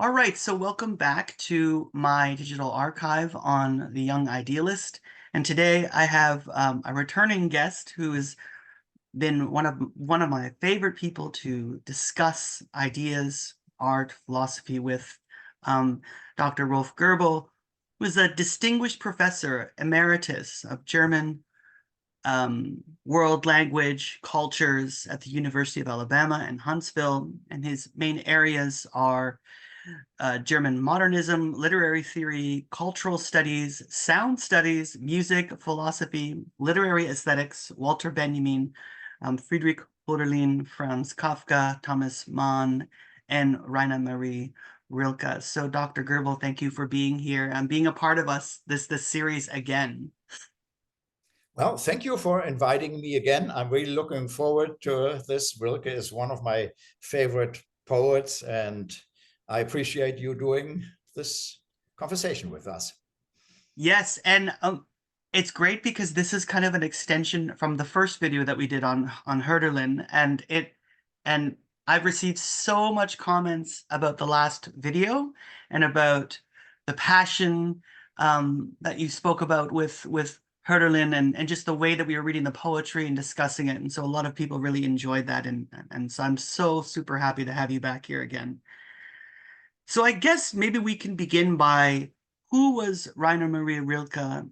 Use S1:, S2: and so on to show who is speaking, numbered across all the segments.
S1: All right, so welcome back to my digital archive on the young idealist. And today I have a returning guest who has been one of my favorite people to discuss ideas, art, philosophy with, um, Dr. Rolf Goebel, who is a distinguished professor emeritus of German world language cultures at the University of Alabama in Huntsville, and his main areas are German modernism, literary theory, cultural studies, sound studies, music, philosophy, literary aesthetics, Walter Benjamin, Friedrich Hölderlin, Franz Kafka, Thomas Mann, and Rainer Maria Rilke. So, Dr. Goebel, thank you for being here and being a part of this series again.
S2: Well, thank you for inviting me again. I'm really looking forward to this. Rilke is one of my favorite poets, and I appreciate you doing this conversation with us.
S1: Yes, and it's great because this is kind of an extension from the first video that we did on Hölderlin, and I've received so much comments about the last video and about the passion that you spoke about with Hölderlin and just the way that we were reading the poetry and discussing it. And so a lot of people really enjoyed that, and so I'm so super happy to have you back here again. So I guess maybe we can begin by, who was Rainer Maria Rilke?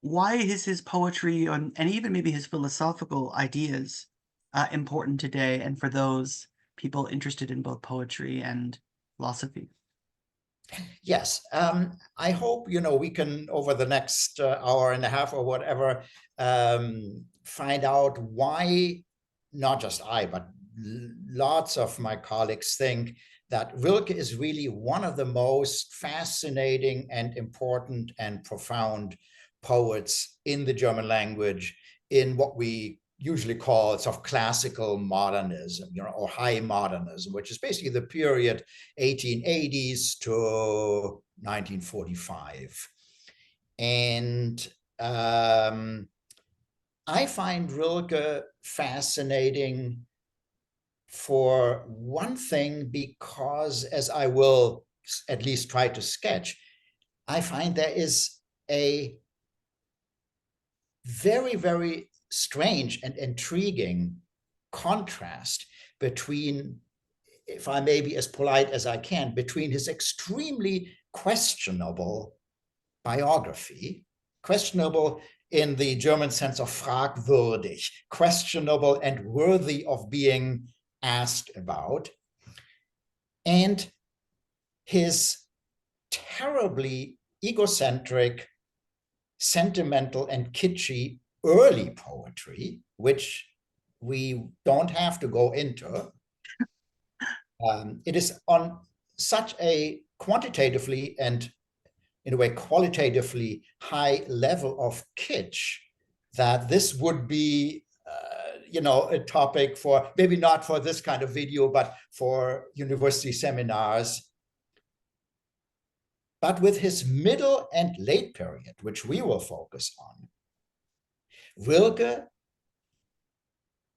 S1: Why is his poetry and even maybe his philosophical ideas important today, and for those people interested in both poetry and philosophy?
S2: Yes, I hope, we can, over the next hour and a half or whatever, find out why, not just I, but lots of my colleagues think that Rilke is really one of the most fascinating and important and profound poets in the German language, in what we usually call sort of classical modernism, or high modernism, which is basically the period 1880s to 1945. And I find Rilke fascinating for one thing, because, as I will at least try to sketch, I find there is a very, very strange and intriguing contrast between, if I may be as polite as I can, between his extremely questionable biography, questionable in the German sense of fragwürdig, questionable and worthy of being asked about, and his terribly egocentric, sentimental, and kitschy early poetry, which we don't have to go into. It is on such a quantitatively and, in a way, qualitatively high level of kitsch that this would be a topic for, maybe not for this kind of video, but for university seminars. But with his middle and late period, which we will focus on, Rilke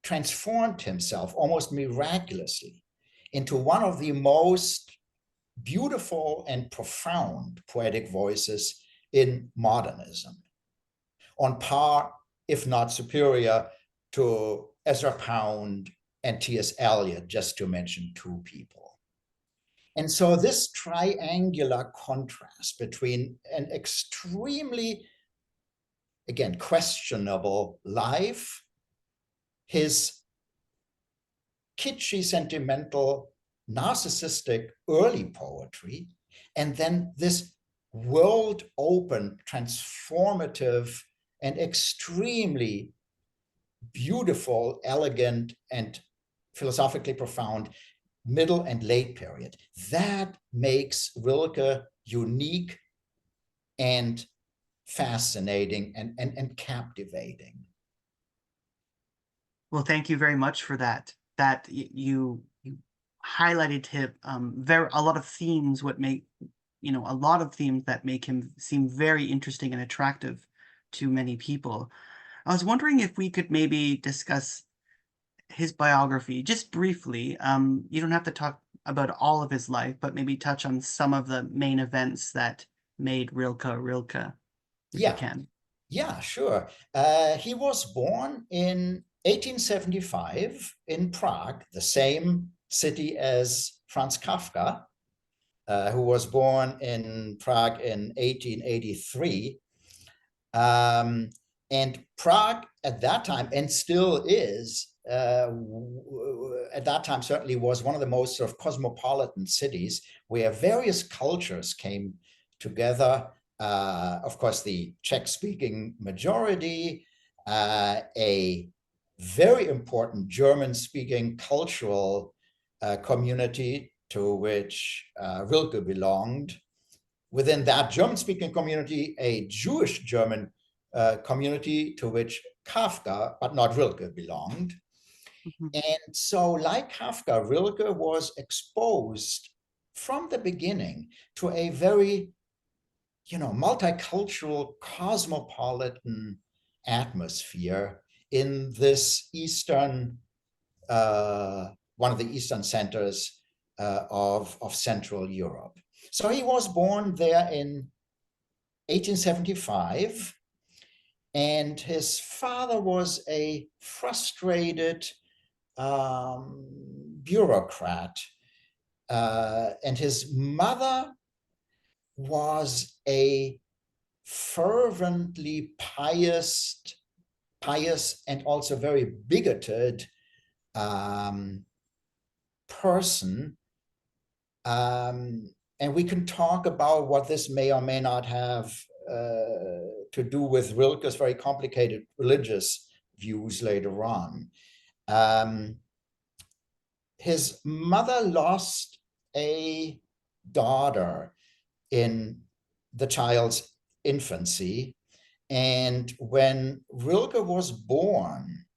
S2: transformed himself almost miraculously into one of the most beautiful and profound poetic voices in modernism, on par, if not superior, to Ezra Pound and T.S. Eliot, just to mention two people. And so this triangular contrast between an extremely, again, questionable life, his kitschy, sentimental, narcissistic early poetry, and then this world-open, transformative, and extremely beautiful, elegant, and philosophically profound middle and late period. That makes Rilke unique and fascinating and captivating.
S1: Well, thank you very much for that. You highlighted him a lot of themes that make him seem very interesting and attractive to many people. I was wondering if we could maybe discuss his biography just briefly. You don't have to talk about all of his life, but maybe touch on some of the main events that made Rilke Rilke, if you
S2: Yeah,
S1: can.
S2: yeah, sure. He was born in 1875 in Prague, the same city as Franz Kafka, who was born in Prague in 1883. And Prague at that time, and still is, at that time certainly was one of the most sort of cosmopolitan cities where various cultures came together. Of course, the Czech-speaking majority, a very important German-speaking cultural community to which Rilke belonged. Within that German-speaking community, a Jewish German community to which Kafka, but not Rilke, belonged.
S1: Mhm.
S2: And so, like Kafka, Rilke was exposed from the beginning to a very, multicultural, cosmopolitan atmosphere in this one of the eastern centers of Central Europe. So he was born there in 1875, and his father was a frustrated bureaucrat, and his mother was a fervently pious and also very bigoted person. And we can talk about what this may or may not have to do with Rilke's very complicated religious views later on. His mother lost a daughter in the child's infancy. And when Rilke was born,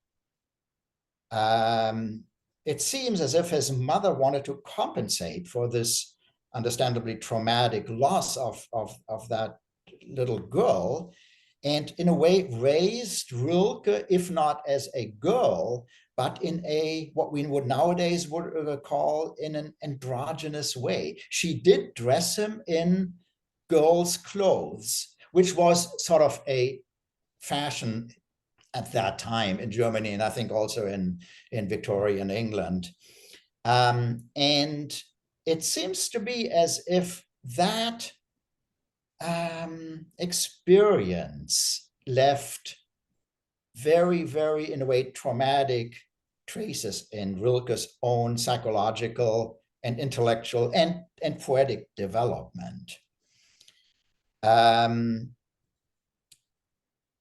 S2: it seems as if his mother wanted to compensate for this understandably traumatic loss of that little girl, and in a way raised Rilke, if not as a girl, but in a what we would nowadays would call in an androgynous way. She did dress him in girl's clothes, which was sort of a fashion at that time in Germany, and I think also in Victorian England. And it seems to be as if that experience left very, very, in a way, traumatic traces in Rilke's own psychological and intellectual and poetic development.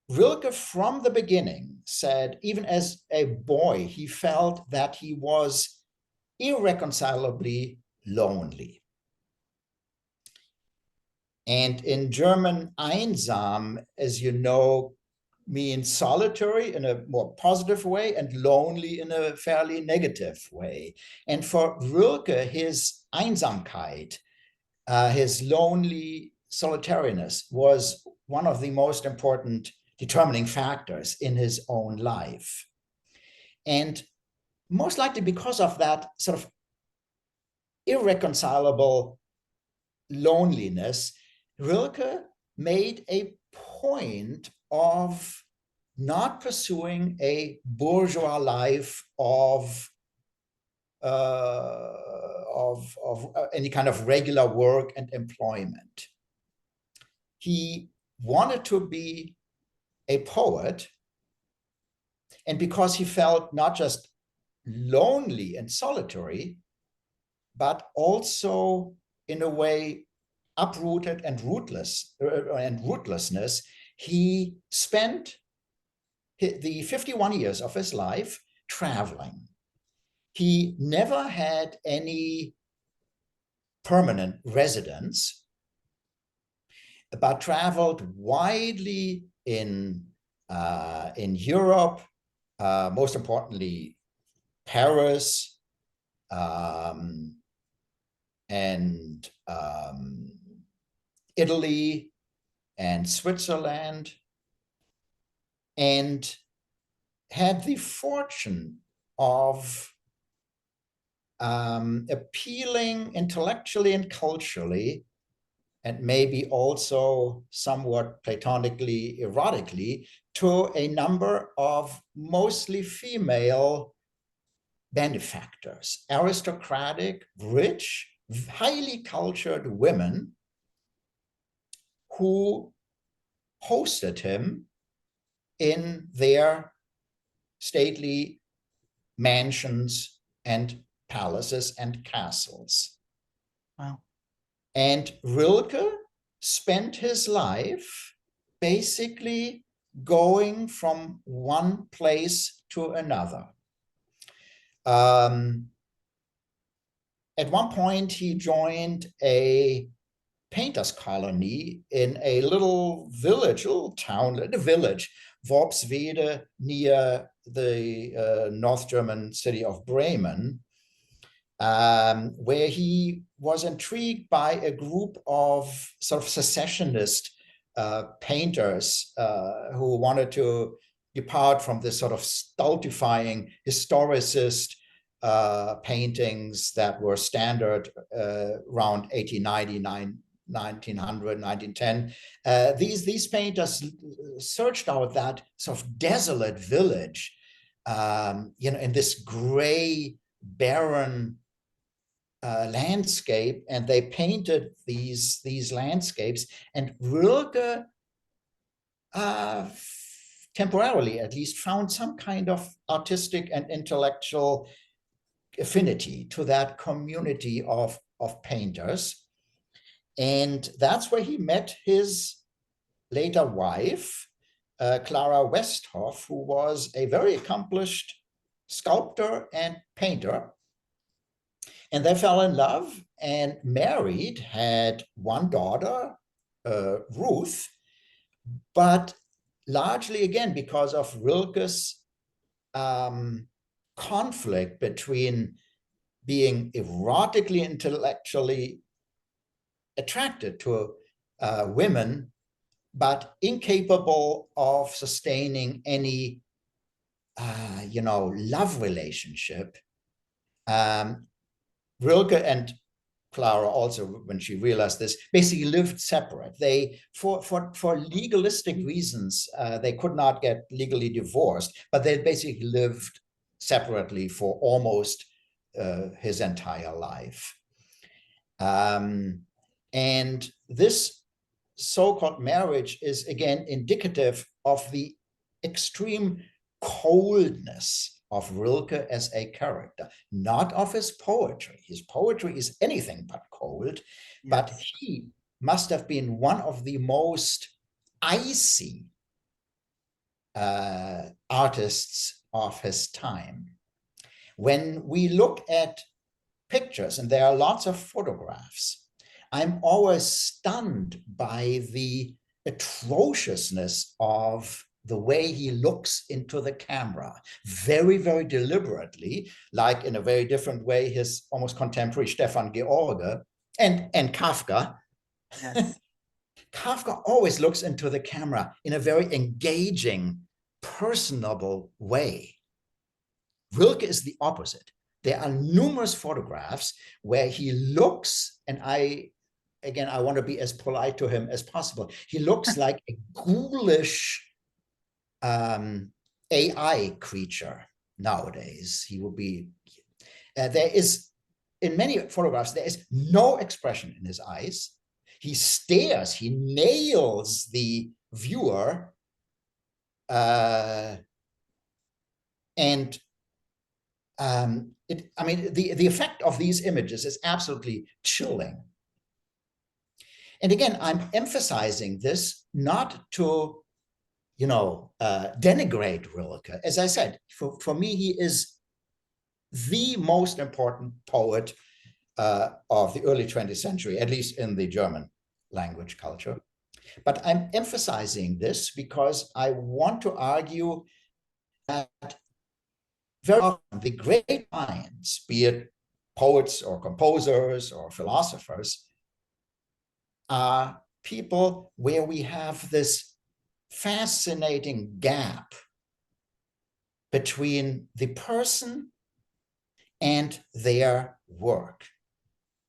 S2: Rilke, from the beginning, said, even as a boy, he felt that he was irreconcilably lonely. And in German, einsam, as you know, means solitary in a more positive way and lonely in a fairly negative way. And for Rilke, his Einsamkeit, his lonely solitariness, was one of the most important determining factors in his own life. And most likely because of that sort of irreconcilable loneliness, Rilke made a point of not pursuing a bourgeois life of any kind of regular work and employment. He wanted to be a poet, and because he felt not just lonely and solitary, but also in a way uprooted and rootlessness, he spent the 51 years of his life traveling. He never had any permanent residence, but traveled widely in Europe, most importantly, Paris, and Italy and Switzerland, and had the fortune of appealing intellectually and culturally, and maybe also somewhat platonically, erotically, to a number of mostly female benefactors, aristocratic, rich, highly cultured women who hosted him in their stately mansions and palaces and castles.
S1: Wow.
S2: And Rilke spent his life basically going from one place to another. At one point, he joined a painters colony in a little village, a little town, a village, Worpswede, near the North German city of Bremen, where he was intrigued by a group of sort of secessionist painters who wanted to depart from this sort of stultifying historicist paintings that were standard around 1899, 1900, 1910. These painters searched out that sort of desolate village, in this gray, barren landscape, and they painted these landscapes. And Rilke temporarily, at least, found some kind of artistic and intellectual affinity to that community of painters. And that's where he met his later wife, Clara Westhoff, who was a very accomplished sculptor and painter. And they fell in love and married, had one daughter, Ruth, but largely, again, because of Rilke's conflict between being erotically, intellectually attracted to women, but incapable of sustaining any, love relationship. Rilke and Clara also, when she realized this, basically lived separate. They, for legalistic reasons, they could not get legally divorced, but they basically lived separately for almost his entire life. And this so-called marriage is, again, indicative of the extreme coldness of Rilke as a character, not of his poetry. His poetry is anything but cold, yes. But he must have been one of the most icy artists of his time. When we look at pictures, and there are lots of photographs, I'm always stunned by the atrociousness of the way he looks into the camera, very, very deliberately, like in a very different way his almost contemporary Stefan George and Kafka. Yes. Kafka always looks into the camera in a very engaging, personable way. Rilke is the opposite. There are numerous photographs where he looks, and I want to be as polite to him as possible. He looks like a ghoulish AI creature nowadays. He will be, there is, in many photographs, there is no expression in his eyes. He stares, he nails the viewer, the effect of these images is absolutely chilling. And again, I'm emphasizing this not to, denigrate Rilke. As I said, for me, he is the most important poet of the early 20th century, at least in the German language culture. But I'm emphasizing this because I want to argue that very often the great minds, be it poets or composers or philosophers, are people where we have this fascinating gap between the person and their work.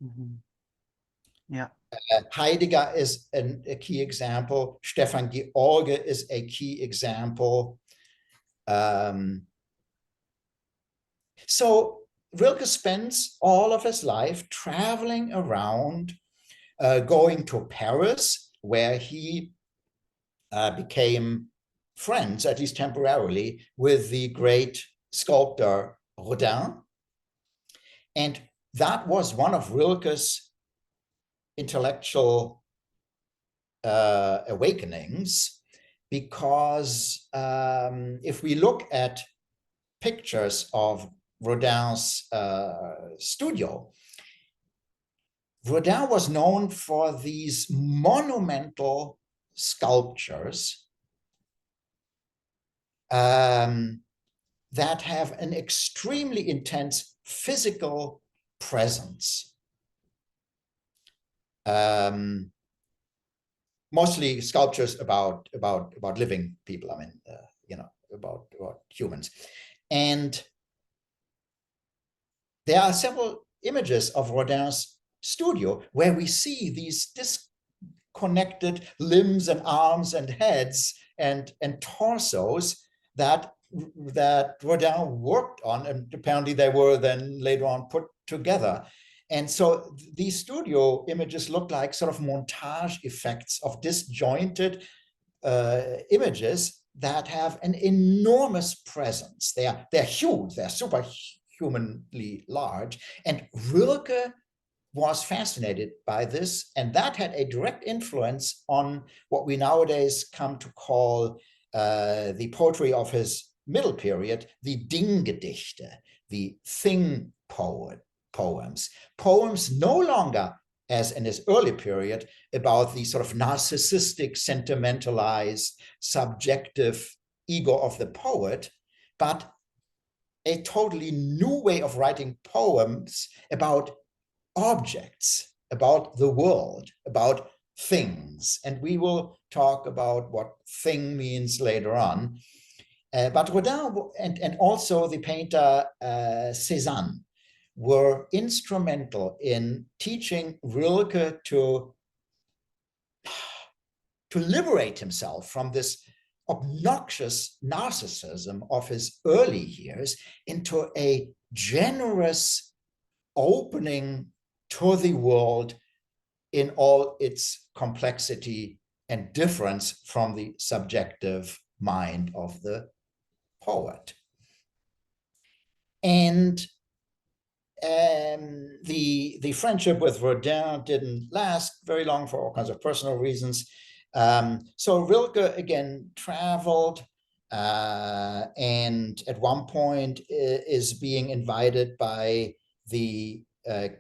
S1: Mm-hmm. Yeah.
S2: Heidegger is a key example. Stefan George is a key example. So Rilke spends all of his life traveling around, going to Paris, where he became friends, at least temporarily, with the great sculptor Rodin. And that was one of Rilke's intellectual awakenings, because if we look at pictures of Rodin's studio, Rodin was known for these monumental sculptures that have an extremely intense physical presence. Mostly sculptures about living people. I mean, about humans. And there are several images of Rodin's studio where we see these disconnected limbs and arms and heads and torsos that Rodin worked on, and apparently they were then later on put together. And so these studio images look like sort of montage effects of disjointed images that have an enormous presence. They're huge, they're superhumanly large. And Rilke was fascinated by this, and that had a direct influence on what we nowadays come to call the poetry of his middle period, the Dinggedichte, the thing poems no longer, as in his early period, about the sort of narcissistic, sentimentalized, subjective ego of the poet, but a totally new way of writing poems about objects, about the world, about things. And we will talk about what thing means later on. But Rodin and also the painter Cézanne were instrumental in teaching Rilke to liberate himself from this obnoxious narcissism of his early years into a generous opening to the world in all its complexity and difference from the subjective mind of the poet. And the friendship with Rodin didn't last very long for all kinds of personal reasons. So Rilke again traveled, and at one point is being invited by the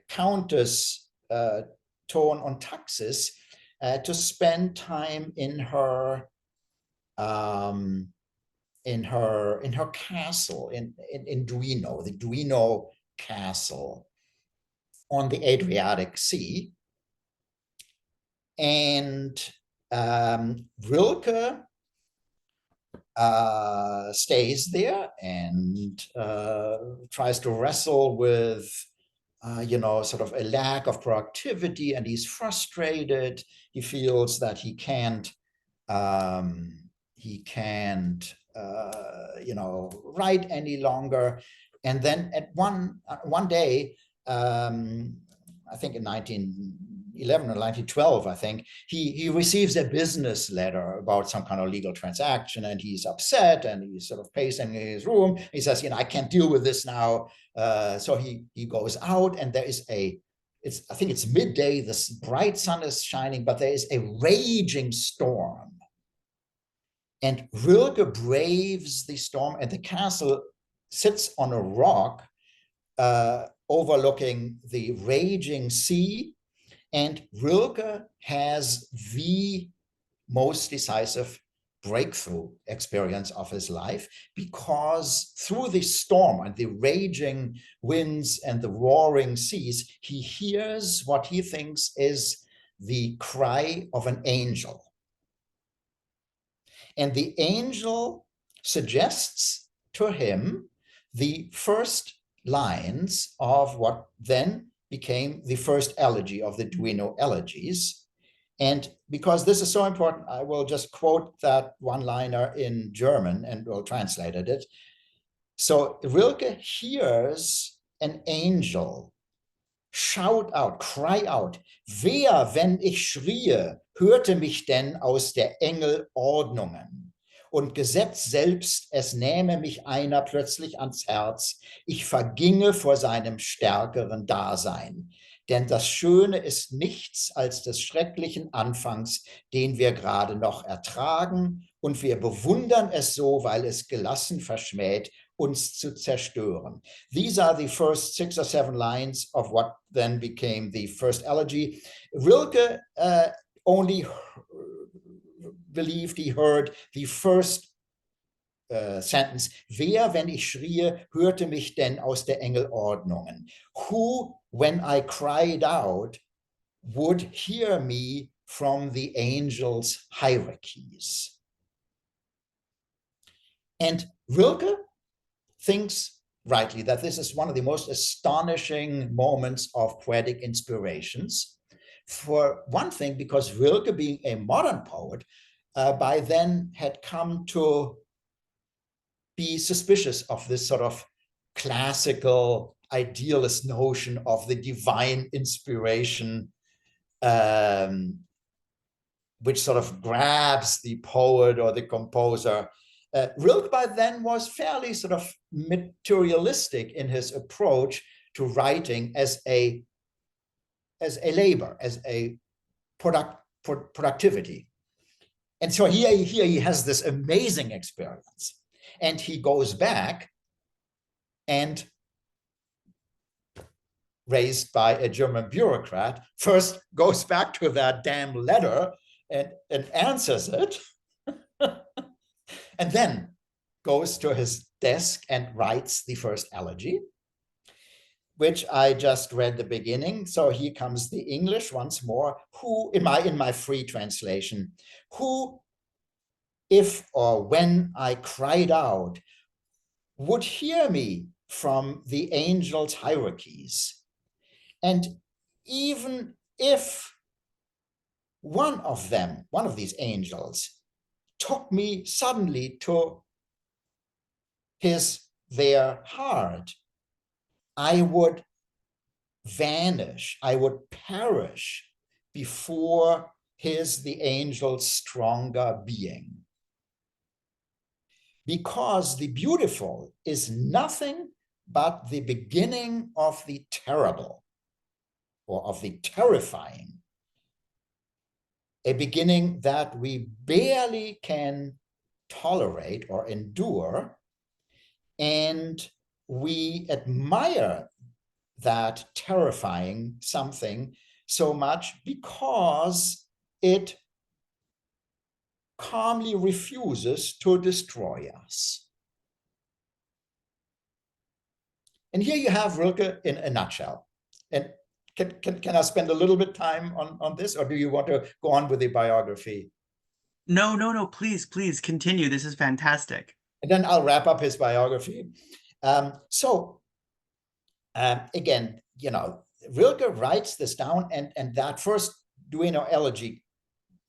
S2: Countess Thurn und Taxis to spend time in her castle in Duino, the Duino castle on the Adriatic Sea. And Rilke stays there and tries to wrestle with sort of a lack of productivity, and he's frustrated. He feels that he can't write any longer. And then at one day, I think in 1911 or 1912, I think, he receives a business letter about some kind of legal transaction, and he's upset, and he's sort of pacing in his room. He says, I can't deal with this now. So he goes out, and there is I think it's midday, the bright sun is shining, but there is a raging storm. And Rilke braves the storm, and the castle sits on a rock overlooking the raging sea. And Rilke has the most decisive breakthrough experience of his life, because through the storm and the raging winds and the roaring seas, he hears what he thinks is the cry of an angel. And the angel suggests to him the first lines of what then became the first elegy of the Duino elegies. And because this is so important, I will just quote that one-liner in German and will translate it. So Rilke hears an angel shout out, cry out, wer, wenn ich schrie, hörte mich denn aus der Engel Ordnungen? Und Gesetz selbst, es nähme mich einer plötzlich ans Herz, ich verginge vor seinem stärkeren Dasein. Denn das Schöne ist nichts als des schrecklichen Anfangs, den wir gerade noch ertragen, und wir bewundern es so, weil es gelassen verschmäht, uns zu zerstören. These are the first 6 or 7 lines of what then became the first elegy. Rilke only believed he heard the first sentence. Wer, wenn ich schrie, hörte mich denn aus der Engel Ordnungen? Who, when I cried out, would hear me from the angels' hierarchies? And Rilke thinks rightly that this is one of the most astonishing moments of poetic inspirations. For one thing, because Rilke, being a modern poet, by then had come to be suspicious of this sort of classical idealist notion of the divine inspiration, which sort of grabs the poet or the composer. Rilke by then was fairly sort of materialistic in his approach to writing as a labor, as a productivity. And so here he has this amazing experience. And he goes back and, raised by a German bureaucrat, first goes back to that damn letter and answers it. And then goes to his desk and writes the first elegy, which I just read the beginning. So here comes the English once more. Who, in my free translation, who, if or when I cried out, would hear me from the angels' hierarchies? And even if one of them, one of these angels, took me suddenly to their heart, I would vanish, I would perish before the angel's stronger being. Because the beautiful is nothing but the beginning of the terrible, or of the terrifying, a beginning that we barely can tolerate or endure, and we admire that terrifying something so much because it calmly refuses to destroy us. And here you have Rilke in a nutshell. And can I spend a little bit time on this, or do you want to go on with the biography?
S1: No, please continue. This is fantastic.
S2: And then I'll wrap up his biography. Again, you know, Rilke writes this down, and that first Duino elegy,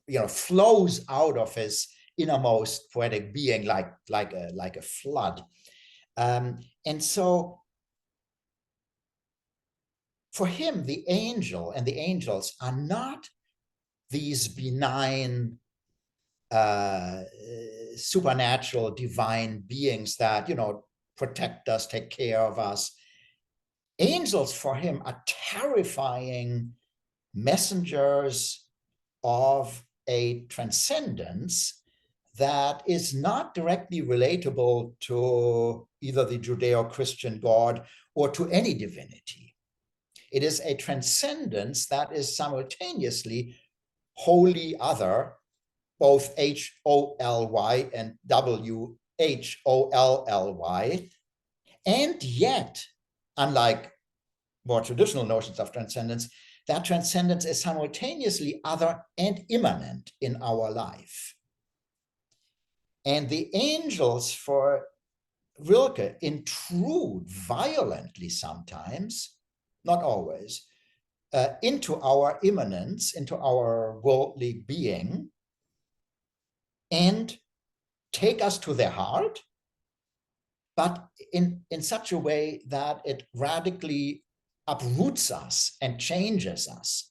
S2: you know, flows out of his innermost poetic being like a flood. And so for him, the angel and the angels are not these benign, supernatural, divine beings that, you know, protect us, take care of us. Angels for him are terrifying messengers of a transcendence that is not directly relatable to either the Judeo-Christian God or to any divinity. It is a transcendence that is simultaneously wholly other, both H-O-L-Y and W-H-O-L-L-Y, and yet, unlike more traditional notions of transcendence, that transcendence is simultaneously other and immanent in our life. And the angels for Rilke intrude violently sometimes, not always, into our immanence, into our worldly being, and take us to their heart, but in such a way that it radically uproots us and changes us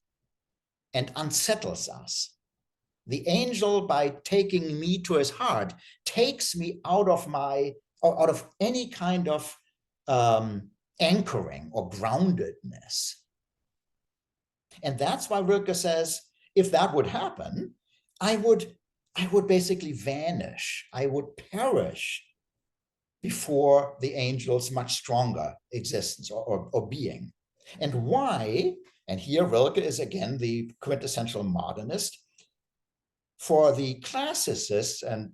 S2: and unsettles us. The angel, by taking me to his heart, takes me out of any kind of anchoring or groundedness. And that's why Rilke says, if that would happen, I would basically vanish. I would perish before the angel's much stronger existence or being. And why? And here Rilke is again the quintessential modernist. For the classicists, and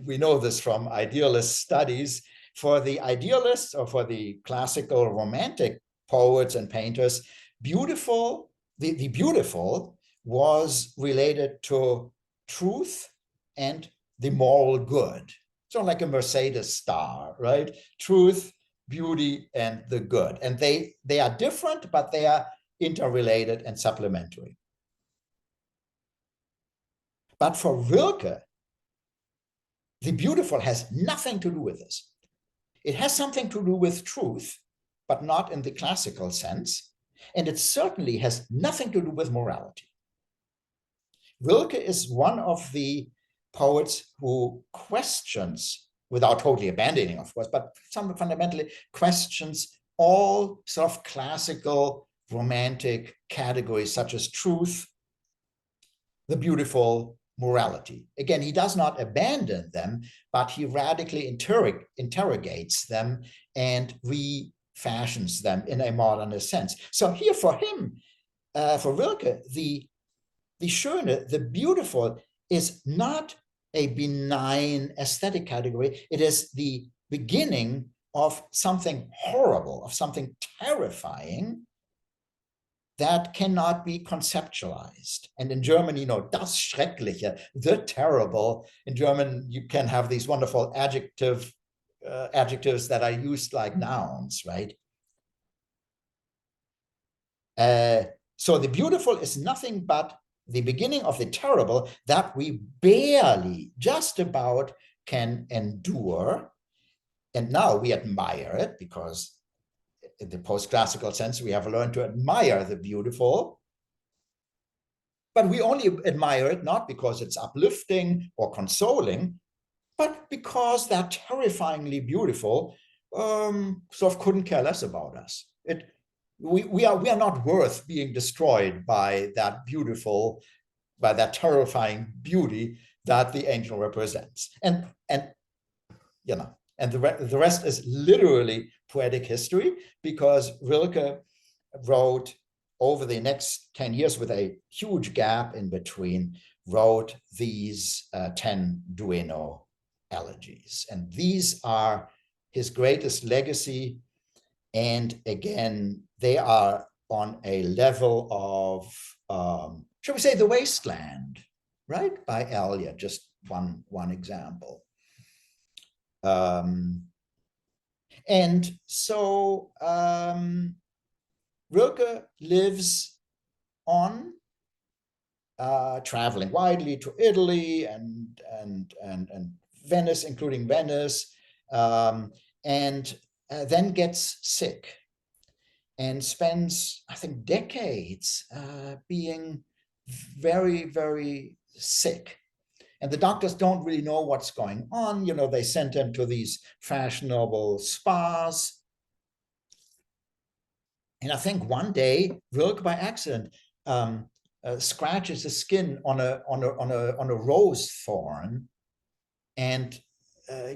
S2: we know this from idealist studies, for the idealists or for the classical romantic poets and painters, beautiful, the beautiful was related to truth and the moral good. So like a Mercedes star, right? Truth, beauty, and the good. And they are different, but they are interrelated and supplementary. But for Rilke, the beautiful has nothing to do with this. It has something to do with truth, but not in the classical sense. And it certainly has nothing to do with morality. Rilke is one of the poets who questions, without totally abandoning, of course, but some fundamentally questions all sort of classical romantic categories such as truth, the beautiful, morality. Again, he does not abandon them, but he radically interrogates them and refashions them in a modernist sense. So here for him, for Rilke, the Schöne, the beautiful, is not a benign aesthetic category. It is the beginning of something horrible, of something terrifying that cannot be conceptualized. And in German, you know, das Schreckliche, the terrible. In German, you can have these wonderful adjectives that are used like nouns, right? So the beautiful is nothing but the beginning of the terrible that we barely, just about, can endure. And now we admire it because in the post-classical sense, we have learned to admire the beautiful. But we only admire it not because it's uplifting or consoling, but because that terrifyingly beautiful sort of couldn't care less about us. We are not worth being destroyed by that beautiful, by that terrifying beauty that the angel represents. And you know, and the rest is literally poetic history, because Rilke wrote over the next 10 years, with a huge gap in between, wrote these 10 duino elegies. And these are his greatest legacy. And again, they are on a level of, shall we say, The Wasteland, right? By Eliot, just one example. And so Rilke lives on, traveling widely to Italy and Venice, including Venice, and then gets sick and spends, I think, decades being very, very sick. And the doctors don't really know what's going on. You know, they sent him to these fashionable spas. And I think one day, Rilke, by accident, scratches his skin on a rose thorn, and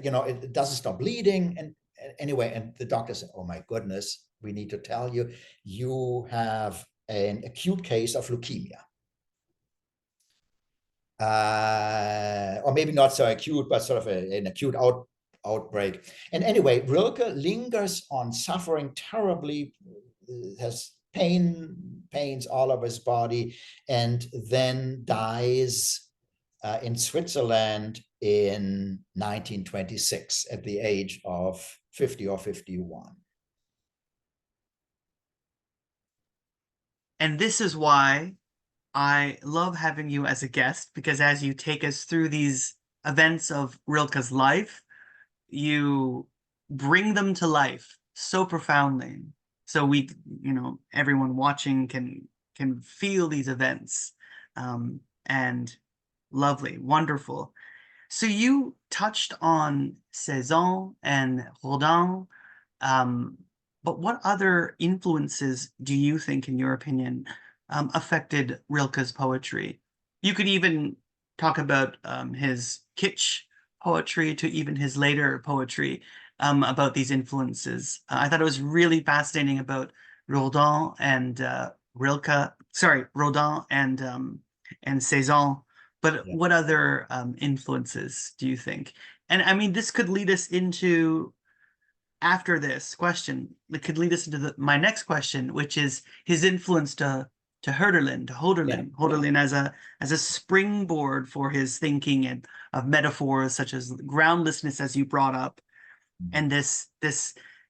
S2: you know, it doesn't stop bleeding. And anyway, and the doctor said, "Oh my goodness, we need to tell you, you have an acute case of leukemia." Or maybe not so acute, but sort of an acute outbreak. And anyway, Rilke lingers on, suffering terribly, has pains all over his body, and then dies in Switzerland in 1926 at the age of 50 or 51.
S1: And this is why I love having you as a guest, because as you take us through these events of Rilke's life, you bring them to life so profoundly. So we, everyone watching can feel these events. And lovely, wonderful. So you touched on Cézanne and Rodin, but what other influences do you think, in your opinion, affected Rilke's poetry? You could even talk about his kitsch poetry to even his later poetry, about these influences. I thought it was really fascinating about Rodin and Rodin and Cézanne. But
S2: Yeah.
S1: what other influences do you think? And I mean, this could lead us into, after this question, it could lead us into my next question, which is his influence to Hölderlin as a springboard for his thinking and of metaphors such as groundlessness, as you brought up, and this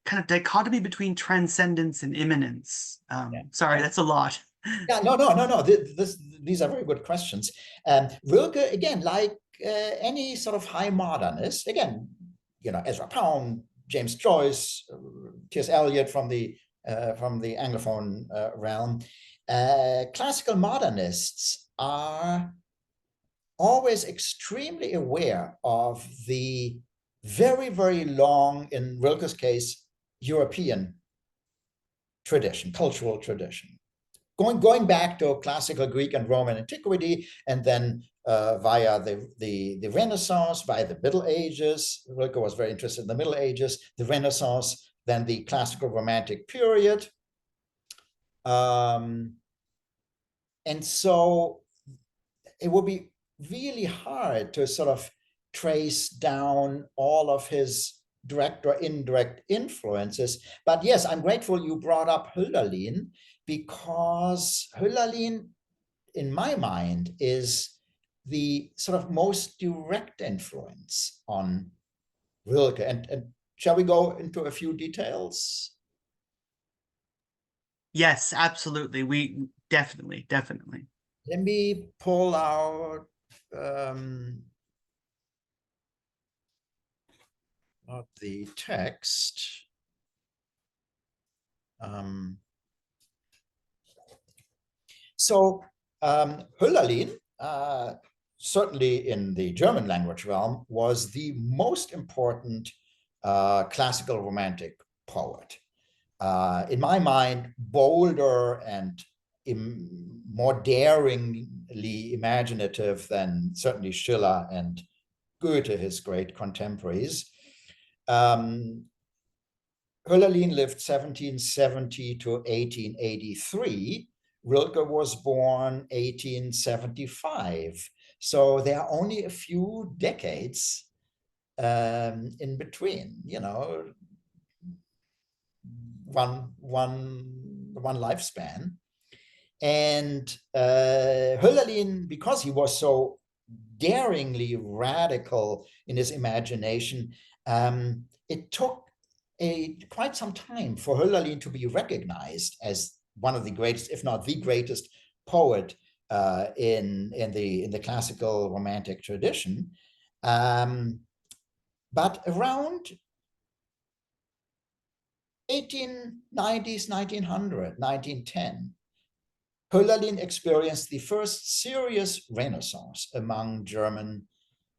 S1: kind of dichotomy between transcendence and immanence. Sorry, that's a lot.
S2: Yeah, no. These are very good questions. Rilke, again, like any sort of high modernist, again, Ezra Pound, James Joyce, T.S. Eliot from the Anglophone realm, classical modernists are always extremely aware of the very, very long, in Rilke's case, European tradition, cultural tradition. Going back to classical Greek and Roman antiquity, and then via the Renaissance, via the Middle Ages. Rilke was very interested in the Middle Ages, the Renaissance, then the classical Romantic period. And so it would be really hard to sort of trace down all of his direct or indirect influences. But yes, I'm grateful you brought up Hölderlin, because Hölderlin, in my mind, is the sort of most direct influence on Rilke. And shall we go into a few details?
S1: Yes, absolutely. We definitely.
S2: Let me pull out the text. So Hölderlin, certainly in the German language realm, was the most important classical Romantic poet. In my mind, bolder and more daringly imaginative than certainly Schiller and Goethe, his great contemporaries. Hölderlin lived 1770 to 1883. Rilke was born 1875. So there are only a few decades in between, one lifespan. And Hölderlin, because he was so daringly radical in his imagination, it took quite some time for Hölderlin to be recognized as one of the greatest, if not the greatest, poet in the classical Romantic tradition. But around 1890s, 1900, 1910, Hölderlin experienced the first serious renaissance among German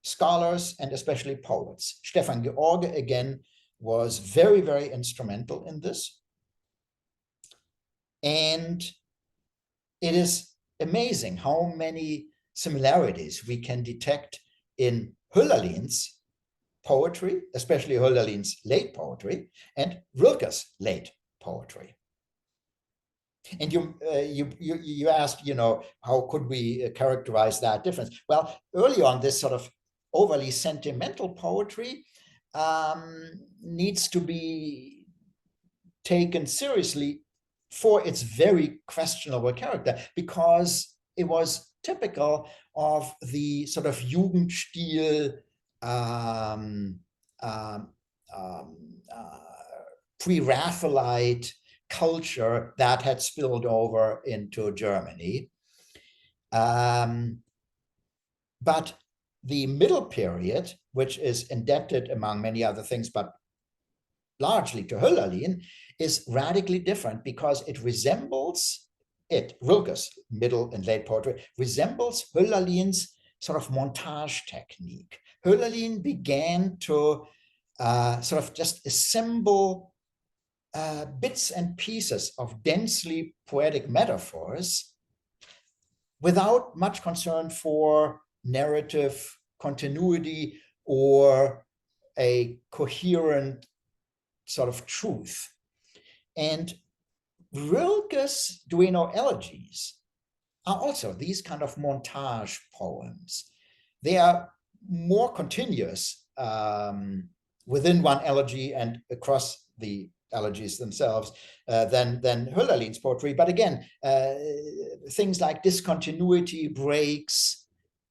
S2: scholars and especially poets. Stefan George, again, was very, very instrumental in this. And it is amazing how many similarities we can detect in Hölderlin's poetry, especially Hölderlin's late poetry, and Rilke's late poetry. And you asked, how could we characterize that difference? Well, early on, this sort of overly sentimental poetry needs to be taken seriously for its very questionable character, because it was typical of the sort of Jugendstil pre-Raphaelite culture that had spilled over into Germany. But the middle period, which is indebted among many other things, but largely to Hölderlin, is radically different because it resembles Rilke's middle and late poetry resembles Hölderlin's sort of montage technique. Hölderlin began to sort of just assemble bits and pieces of densely poetic metaphors without much concern for narrative continuity or a coherent sort of truth. And Rilke's Duino elegies are also these kind of montage poems. They are more continuous within one elegy and across the elegies themselves than Hölderlin's poetry. But again, things like discontinuity, breaks,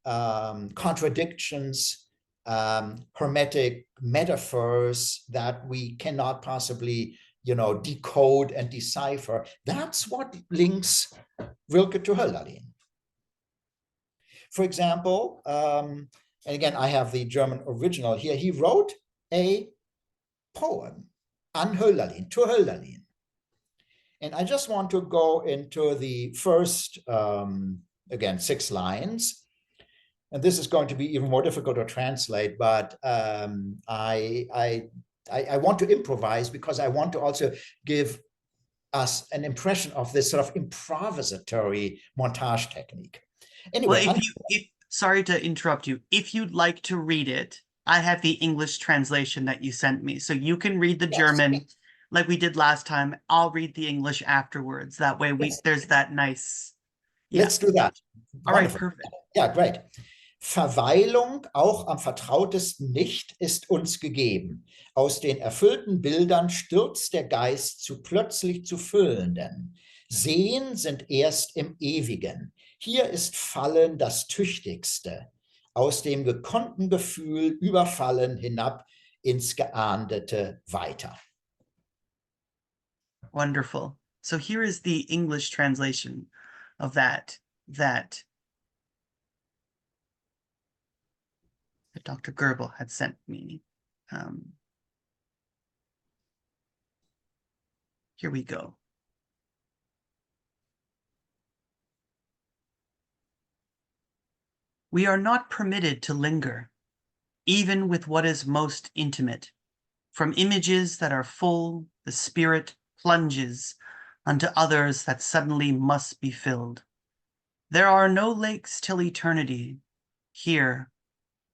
S2: contradictions, hermetic metaphors that we cannot possibly, decode and decipher. That's what links Rilke to Hölderlin. For example, and again, I have the German original here. He wrote a poem an Hölderlin, to Hölderlin. And I just want to go into the first, again, 6 lines. And this is going to be even more difficult to translate, but I want to improvise because I want to also give us an impression of this sort of improvisatory montage technique. Anyway,
S1: well, sorry to interrupt you. If you'd like to read it, I have the English translation that you sent me. So you can read the German like we did last time. I'll read the English afterwards. That way there's that nice.
S2: Yeah. Let's do that.
S1: All right, perfect.
S2: Yeah, great. Verweilung auch am vertrautesten nicht ist uns gegeben. Aus den erfüllten Bildern stürzt der Geist zu plötzlich zu füllenden. Sehen sind erst im Ewigen. Hier ist Fallen das Tüchtigste. Aus dem gekonnten Gefühl überfallen hinab ins Geahndete weiter.
S1: Wonderful. So here is the English translation of that Dr. Goebel had sent me. Here we go. We are not permitted to linger, even with what is most intimate. From images that are full, the spirit plunges unto others that suddenly must be filled. There are no lakes till eternity. Here,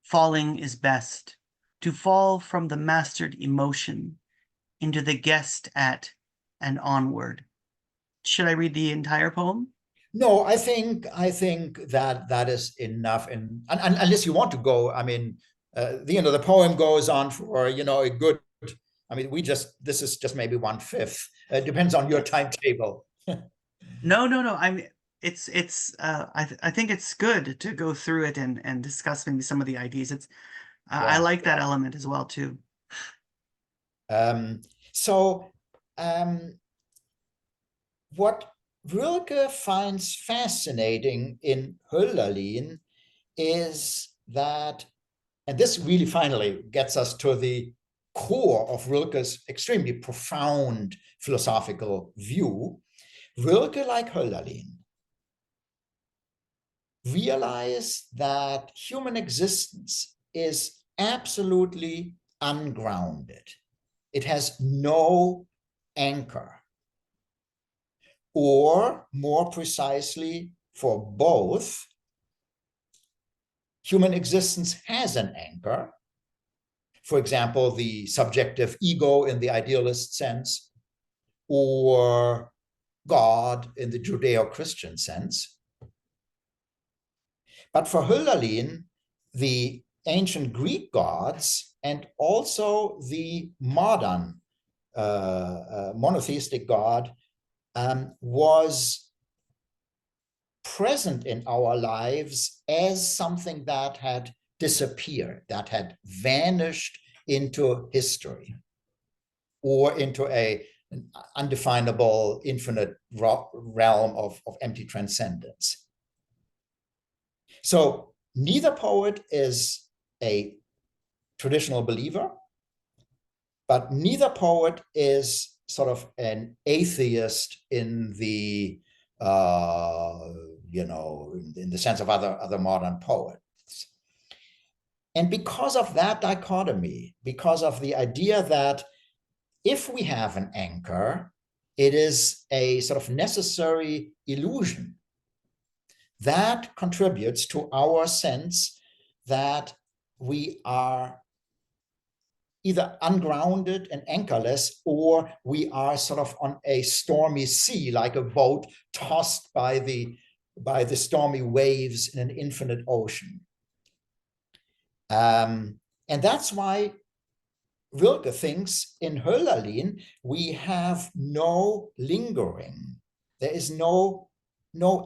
S1: falling is best, to fall from the mastered emotion into the guessed at and onward. Should I read the entire poem?
S2: No, I think that is enough. And unless you want to go, I mean, the poem goes on for a good. I mean, this is just maybe 1/5. It depends on your timetable.
S1: No. I think it's good to go through it and discuss maybe some of the ideas. I like that element as well too.
S2: What Rilke finds fascinating in Hölderlin is that, and this really finally gets us to the core of Rilke's extremely profound philosophical view, Rilke, like Hölderlin, realized that human existence is absolutely ungrounded. It has no anchor. Or more precisely, for both, human existence has an anchor. For example, the subjective ego in the idealist sense, or God in the Judeo-Christian sense. But for Hölderlin, the ancient Greek gods and also the modern monotheistic God was present in our lives as something that had disappeared, that had vanished into history or into an undefinable infinite realm of empty transcendence. So neither poet is a traditional believer, but neither poet is sort of an atheist in the in the sense of other modern poets. And because of that dichotomy, because of the idea that if we have an anchor, it is a sort of necessary illusion that contributes to our sense that we are either ungrounded and anchorless, or we are sort of on a stormy sea, like a boat tossed by the stormy waves in an infinite ocean. And that's why Rilke thinks in Hölderlin, we have no lingering. There is no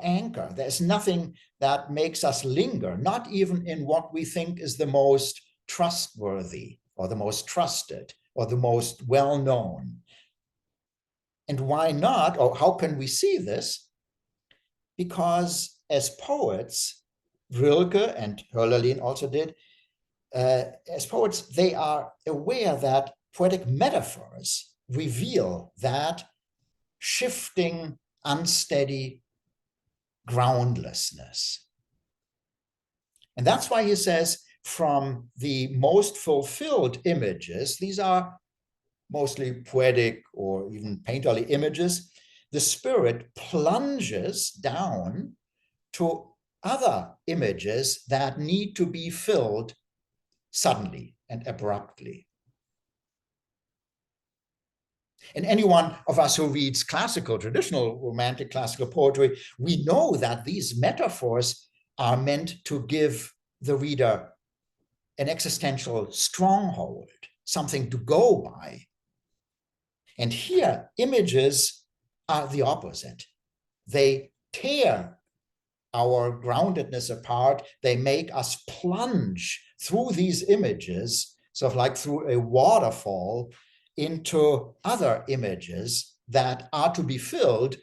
S2: anchor. There's nothing that makes us linger, not even in what we think is the most trustworthy or the most trusted or the most well-known. And why not? Or how can we see this? Because as poets, Rilke and Hölderlin also did, as poets, they are aware that poetic metaphors reveal that shifting, unsteady groundlessness. And that's why he says, from the most fulfilled images, these are mostly poetic or even painterly images, the spirit plunges down to other images that need to be filled suddenly and abruptly. And any one of us who reads classical, traditional romantic classical poetry, we know that these metaphors are meant to give the reader an existential stronghold, something to go by. And here, images are the opposite. They tear our groundedness apart. They make us plunge through these images, sort of like through a waterfall, into other images that are to be filled,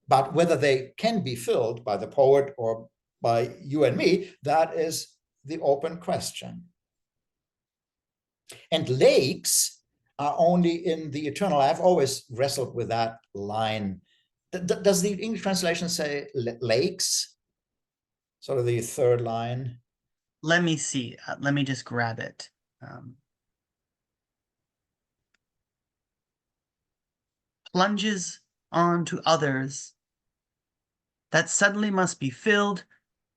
S2: but whether they can be filled by the poet or by you and me, that is the open question. And lakes are only in the eternal. I've always wrestled with that line. Does the English translation say lakes? Sort of the third line.
S1: Let me see. Let me just grab it. Plunges on to others that suddenly must be filled.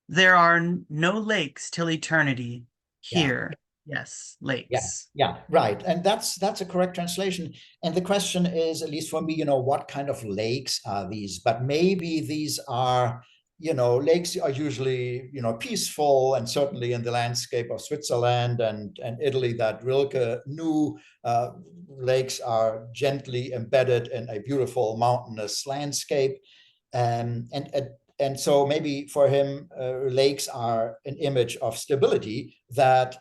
S1: There are no lakes till eternity here. Yes, lakes.
S2: Yeah, right. And that's a correct translation. And the question is, at least for me, what kind of lakes are these? But maybe these are, lakes are usually, peaceful, and certainly in the landscape of Switzerland and Italy that Rilke knew, lakes are gently embedded in a beautiful mountainous landscape. And so maybe for him, lakes are an image of stability that,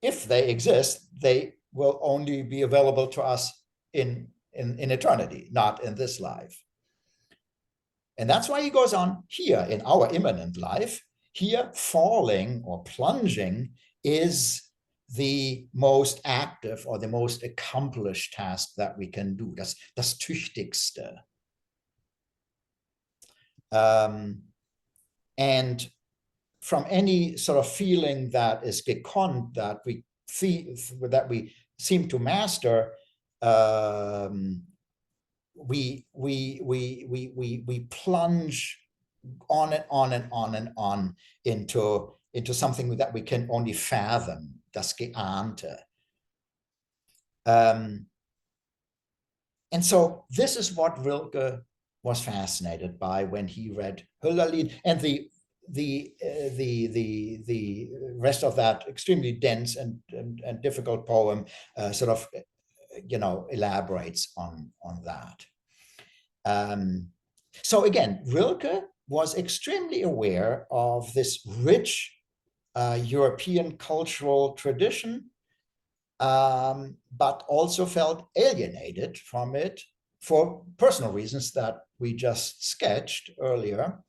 S2: if they exist, they will only be available to us in eternity, not in this life. And that's why he goes on here in our immanent life. Here, falling or plunging is the most active or the most accomplished task that we can do. Das Tüchtigste. And from any sort of feeling that is gekonnt, that we seem to master, we plunge on and on and on and on into something that we can only fathom, das Geahnte. And so this is what Rilke was fascinated by when he read Hölderlin, and the rest of that extremely dense and difficult poem sort of elaborates on that. So again, Rilke was extremely aware of this rich European cultural tradition, but also felt alienated from it for personal reasons that we just sketched earlier.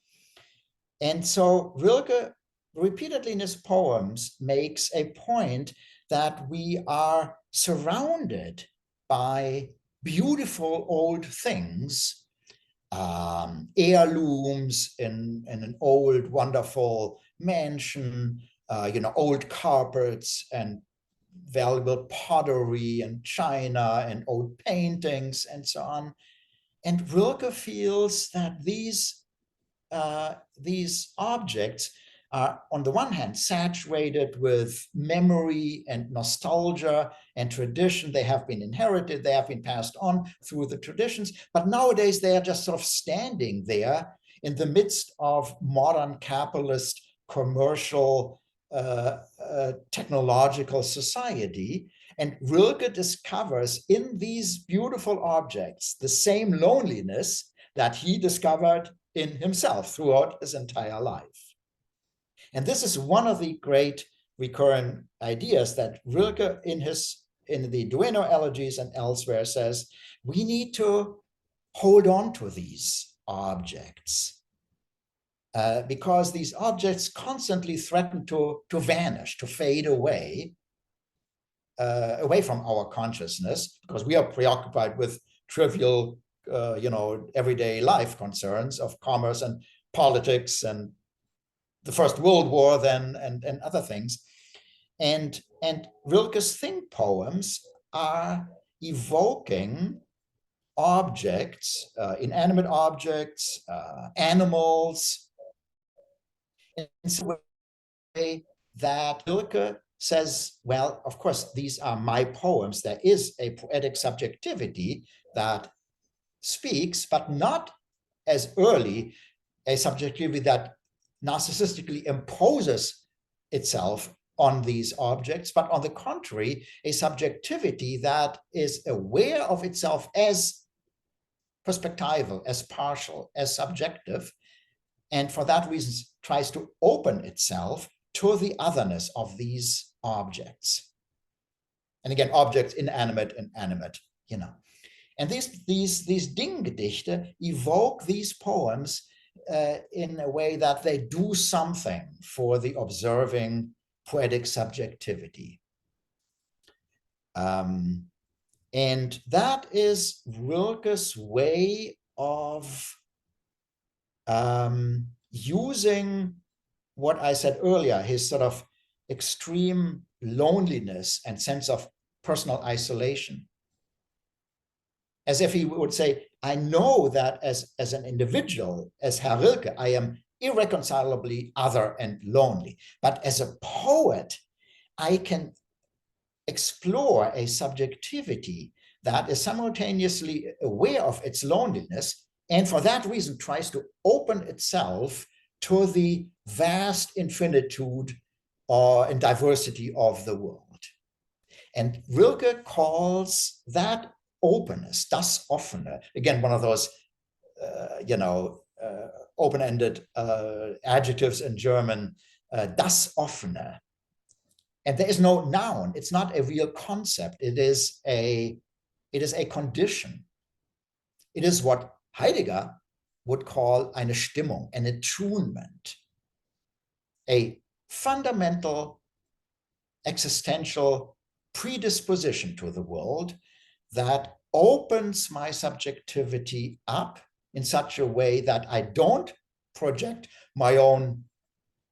S2: And so Rilke repeatedly in his poems makes a point that we are surrounded by beautiful old things, heirlooms in an old, wonderful mansion, old carpets and valuable pottery and china and old paintings and so on. And Rilke feels that these objects are, on the one hand, saturated with memory and nostalgia and tradition. They have been inherited, they have been passed on through the traditions, but nowadays they are just sort of standing there in the midst of modern capitalist, commercial, technological society. And Rilke discovers in these beautiful objects the same loneliness that he discovered in himself throughout his entire life. And this is one of the great recurring ideas that Rilke in the Duino elegies and elsewhere says, we need to hold on to these objects because these objects constantly threaten to vanish, to fade away from our consciousness, because we are preoccupied with trivial everyday life concerns of commerce and politics and the First World War then and other things. And Rilke's think poems are evoking objects, inanimate objects, animals, in some way that Rilke says, well, of course, these are my poems. There is a poetic subjectivity that speaks, but not as early a subjectivity that narcissistically imposes itself on these objects, but on the contrary, a subjectivity that is aware of itself as perspectival, as partial, as subjective, and for that reason tries to open itself to the otherness of these objects. And again, objects, inanimate and animate, And these Dinggedichte evoke these poems in a way that they do something for the observing poetic subjectivity. And that is Rilke's way of using what I said earlier, his sort of extreme loneliness and sense of personal isolation. As if he would say, I know that as an individual, as Herr Rilke, I am irreconcilably other and lonely. But as a poet, I can explore a subjectivity that is simultaneously aware of its loneliness, and for that reason tries to open itself to the vast infinitude and diversity of the world. And Rilke calls that openness, das Offene, again, one of those, open-ended adjectives in German, das Offene. And there is no noun. It's not a real concept. It is a condition. It is what Heidegger would call eine Stimmung, an attunement, a fundamental existential predisposition to the world that opens my subjectivity up in such a way that I don't project my own,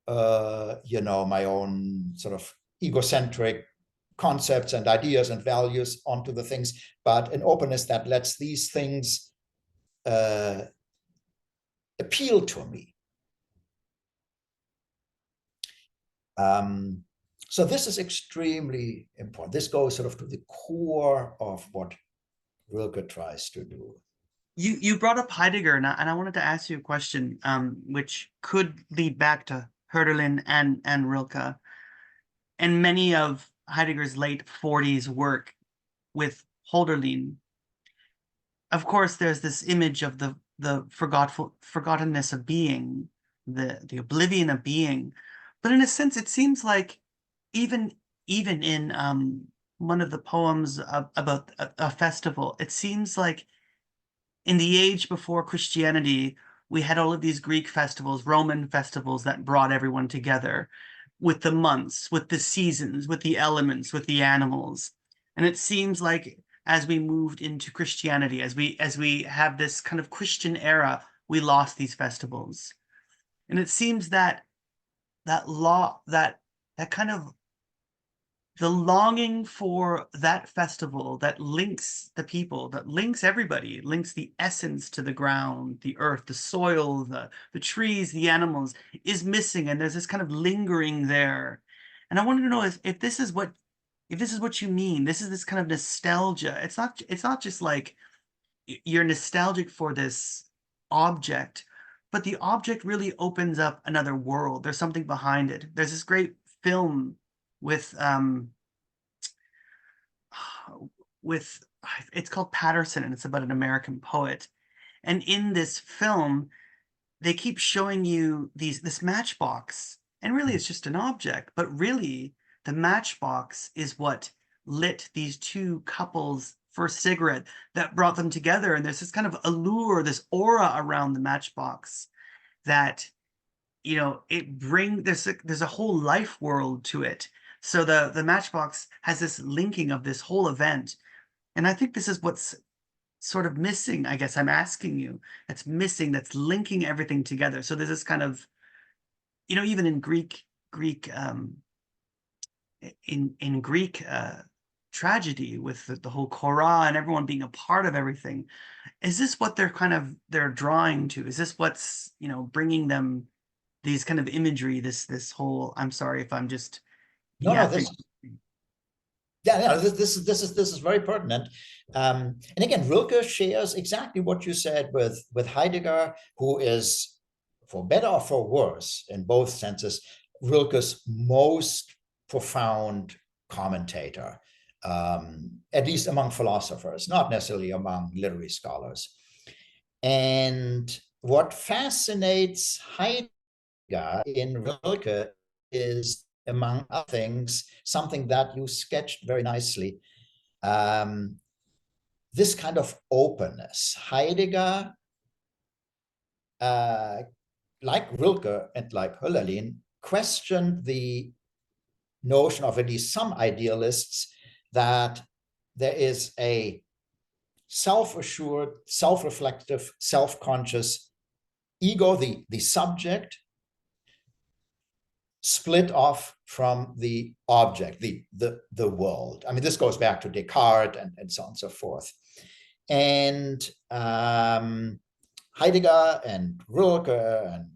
S2: my own sort of egocentric concepts and ideas and values onto the things, but an openness that lets these things appeal to me. So this is extremely important. This goes sort of to the core of what Rilke tries to do.
S1: You brought up Heidegger, and I wanted to ask you a question, which could lead back to Hölderlin and Rilke. And many of Heidegger's late 40s work with Hölderlin. Of course, there's this image of the the forgottenness of being, the oblivion of being. But in a sense, it seems like even in one of the poems about a festival, it seems like in the age before Christianity, we had all of these Greek festivals, Roman festivals that brought everyone together with the months, with the seasons, with the elements, with the animals. And it seems like as we moved into Christianity, as we have this kind of Christian era, we lost these festivals. And it seems that that kind of the longing for that festival that links the people, that links everybody, links the essence to the ground, the earth, the soil, the trees, the animals, is missing. And there's this kind of lingering there. And I wanted to know if this is what you mean. This is this kind of nostalgia. It's not just like you're nostalgic for this object, but the object really opens up another world. There's something behind it. There's this great film with with it's called Patterson, and it's about an American poet. And in this film, they keep showing you this matchbox, and really it's just an object, but really the matchbox is what lit these two couples first cigarette that brought them together. And there's this kind of allure, this aura around the matchbox that, you know, there's a whole life world to it. So the matchbox has this linking of this whole event. And I think this is what's sort of missing, I guess I'm asking you, that's missing, that's linking everything together. So there's this kind of, you know, even in Greek in Greek tragedy with the whole Korah and everyone being a part of everything. Is this what they're drawing to? Is this what's, you know, bringing them these kind of imagery, this whole, I'm sorry if I'm just
S2: No,
S1: yapping.
S2: this is very pertinent. And again, Rilke shares exactly what you said with Heidegger, who is, for better or for worse, in both senses, Rilke's most profound commentator, at least among philosophers, not necessarily among literary scholars. And what fascinates Heidegger in Rilke is, among other things, something that you sketched very nicely, this kind of openness. Heidegger, like Rilke and like Hölderlin, questioned the notion of at least some idealists that there is a self-assured, self-reflective, self-conscious ego, the subject, split off from the object, the world. I mean, this goes back to Descartes and so on and so forth. And Heidegger and Rilke and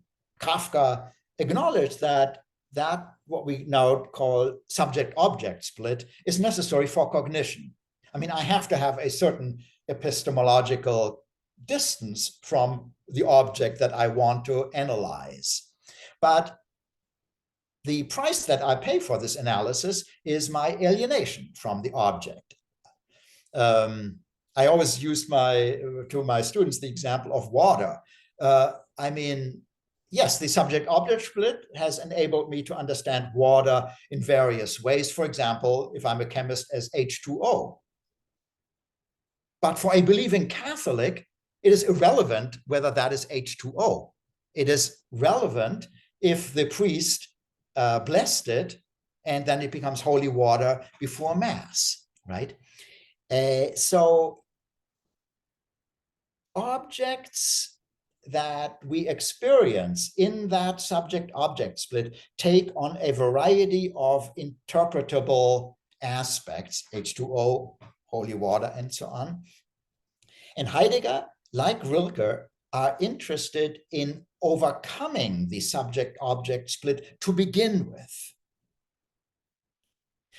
S2: Kafka acknowledge that what we now call subject-object split is necessary for cognition. I mean, I have to have a certain epistemological distance from the object that I want to analyze. But the price that I pay for this analysis is my alienation from the object. I always use to my students the example of water. I mean, yes, the subject-object split has enabled me to understand water in various ways. For example, if I'm a chemist, as H2O. But for a believing Catholic, it is irrelevant whether that is H2O. It is relevant if the priest blessed it, and then it becomes holy water before Mass, right? So objects that we experience in that subject-object split take on a variety of interpretable aspects, H2O, holy water, and so on. And Heidegger, like Rilke, are interested in overcoming the subject-object split to begin with.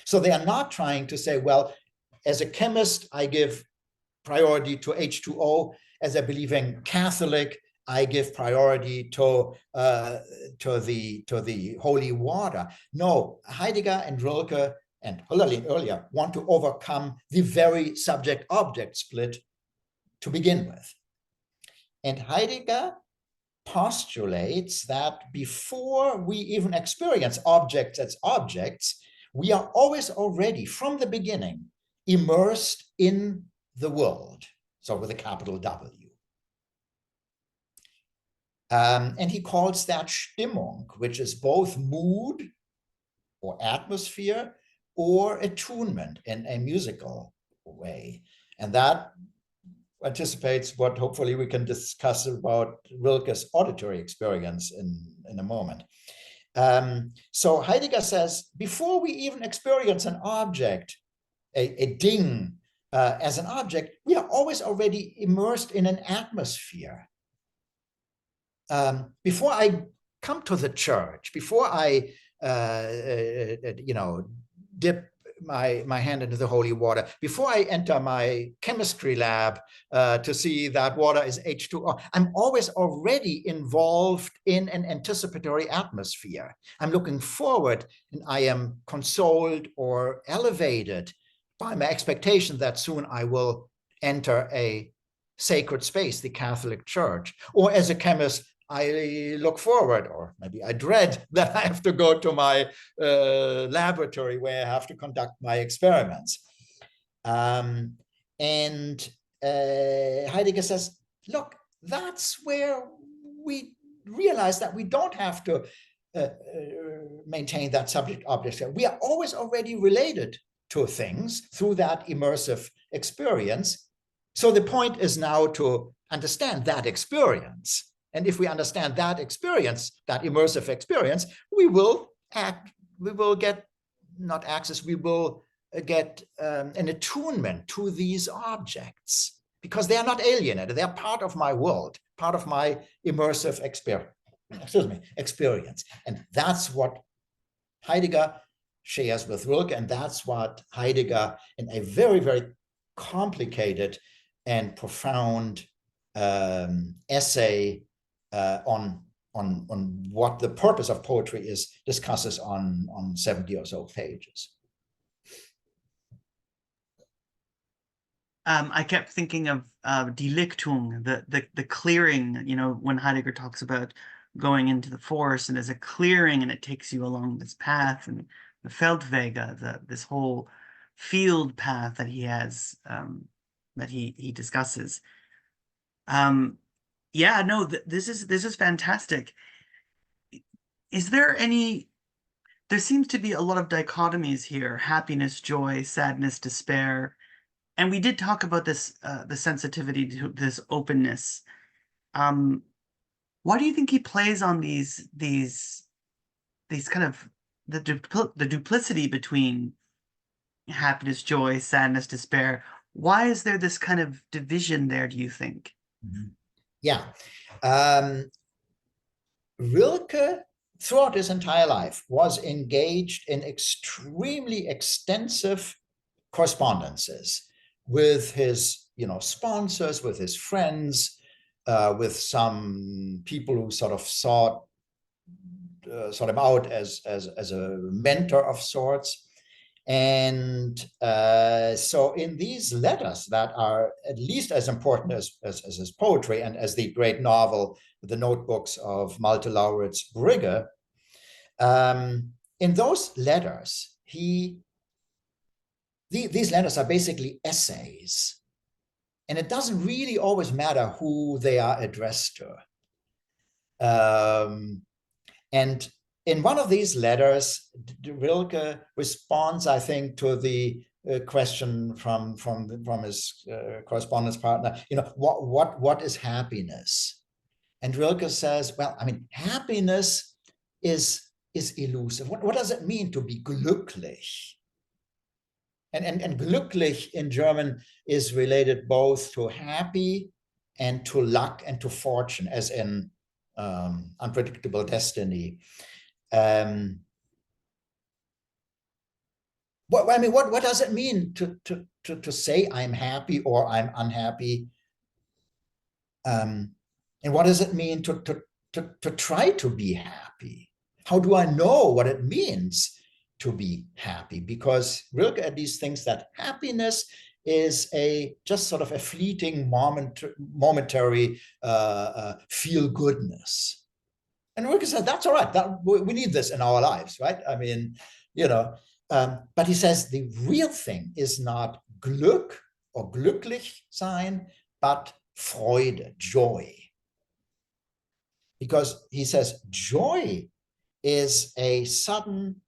S2: So they are not trying to say, well, as a chemist, I give priority to H2O. As a believing Catholic, I give priority to the holy water. No, Heidegger and Rilke and Hölderlin earlier want to overcome the very subject-object split to begin with. And Heidegger postulates that before we even experience objects as objects, we are always already, from the beginning, immersed in the world. So with a capital W. And he calls that Stimmung, which is both mood or atmosphere or attunement in a musical way. And that anticipates what hopefully we can discuss about Rilke's auditory experience in a moment. So Heidegger says, before we even experience an object, a ding as an object, we are always already immersed in an atmosphere. Before I come to the church, before I, dip my hand into the holy water, before I enter my chemistry lab to see that water is H2O, I'm always already involved in an anticipatory atmosphere. I'm looking forward and I am consoled or elevated by my expectation that soon I will enter a sacred space, the Catholic Church. Or as a chemist, I look forward, or maybe I dread, that I have to go to my laboratory where I have to conduct my experiments. And Heidegger says, look, that's where we realize that we don't have to maintain that subject-object. We are always already related to things through that immersive experience. So the point is now to understand that experience. And if we understand that experience, that immersive experience, we will get an attunement to these objects because they are not alienated. They are part of my world, part of my immersive experience. And that's what Heidegger shares with Rilke, and that's what Heidegger, in a very, very complicated and profound essay on what the purpose of poetry is, discusses on 70 or so pages.
S1: I kept thinking of Delichtung, the clearing, when Heidegger talks about going into the forest and there's a clearing and it takes you along this path, and the Feldwege, this whole field path that he has, that he discusses. Yeah, no, this is fantastic. Is there there seems to be a lot of dichotomies here: happiness, joy, sadness, despair. And we did talk about this, the sensitivity to this openness. Why do you think he plays on these kind of the duplicity between happiness, joy, sadness, despair? Why is there this kind of division there, do you think?
S2: Mm-hmm. Yeah. Rilke, throughout his entire life, was engaged in extremely extensive correspondences with his, sponsors, with his friends, with some people who sort of sought him out as a mentor of sorts. And so in these letters that are at least as important as his poetry and as the great novel, The Notebooks of Malte Lauritz Brigge, in those letters, these letters are basically essays. And it doesn't really always matter who they are addressed to. And in one of these letters, Rilke responds, I think, to the question from his correspondence partner, what is happiness? And Rilke says, well, I mean, happiness is elusive. What does it mean to be glücklich? And glücklich in German is related both to happy and to luck and to fortune, as in unpredictable destiny. What does it mean to say I'm happy or I'm unhappy? And what does it mean to try to be happy? How do I know what it means to be happy? Because Rilke at least thinks that happiness is just sort of a fleeting momentary feel-goodness. And Rilke said, that's all right. We need this in our lives, right? I mean, but he says the real thing is not Glück or glücklich sein, but Freude, joy. Because he says joy is a sudden,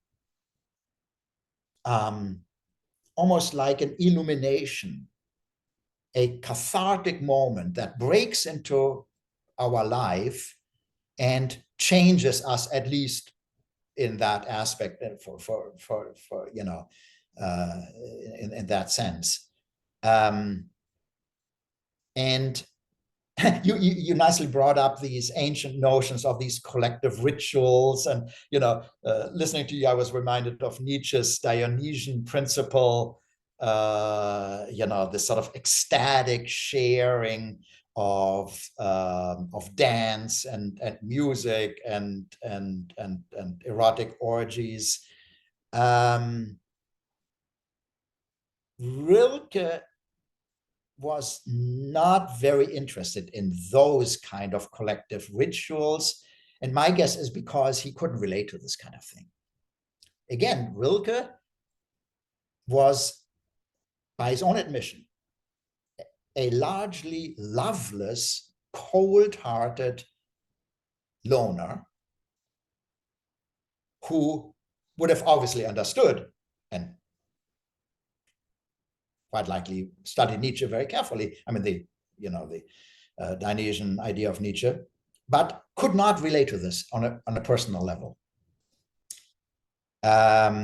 S2: almost like an illumination, a cathartic moment that breaks into our life and changes us, at least in that aspect, for in that sense. And you nicely brought up these ancient notions of these collective rituals, and listening to you, I was reminded of Nietzsche's Dionysian principle, this sort of ecstatic sharing of dance and music and erotic orgies. Rilke was not very interested in those kind of collective rituals. And my guess is because he couldn't relate to this kind of thing. Again, Rilke was, by his own admission, a largely loveless, cold-hearted loner who would have obviously understood and quite likely studied Nietzsche very carefully. I mean, the Dionysian idea of Nietzsche, but could not relate to this on a personal level. But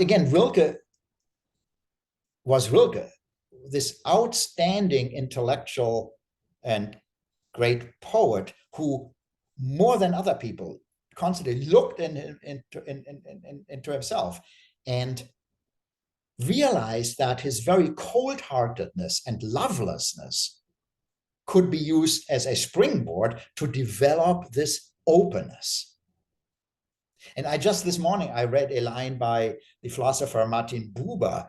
S2: again, Rilke was Rilke, this outstanding intellectual and great poet who, more than other people, constantly looked into himself and realized that his very cold-heartedness and lovelessness could be used as a springboard to develop this openness. And this morning, I read a line by the philosopher Martin Buber,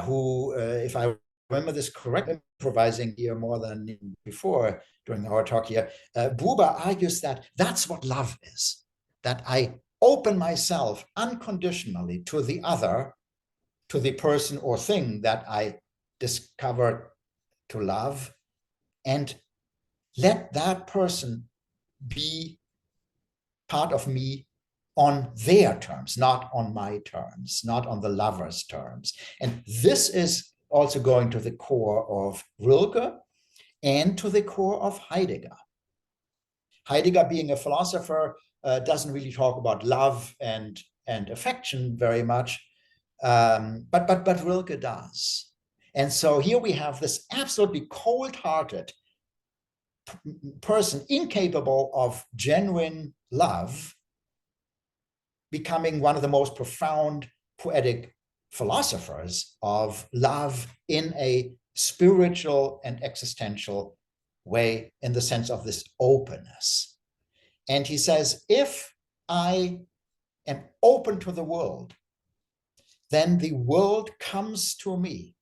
S2: who, if I remember this correctly, improvising here more than before during our talk here, Buber argues that that's what love is, that I open myself unconditionally to the other, to the person or thing that I discovered to love, and let that person be part of me on their terms, not on my terms, not on the lover's terms. And this is also going to the core of Rilke and to the core of Heidegger. Heidegger, being a philosopher, doesn't really talk about love and affection very much, but Rilke does. And so here we have this absolutely cold-hearted person, incapable of genuine love, becoming one of the most profound poetic philosophers of love in a spiritual and existential way, in the sense of this openness. And he says, if I am open to the world, then the world comes to me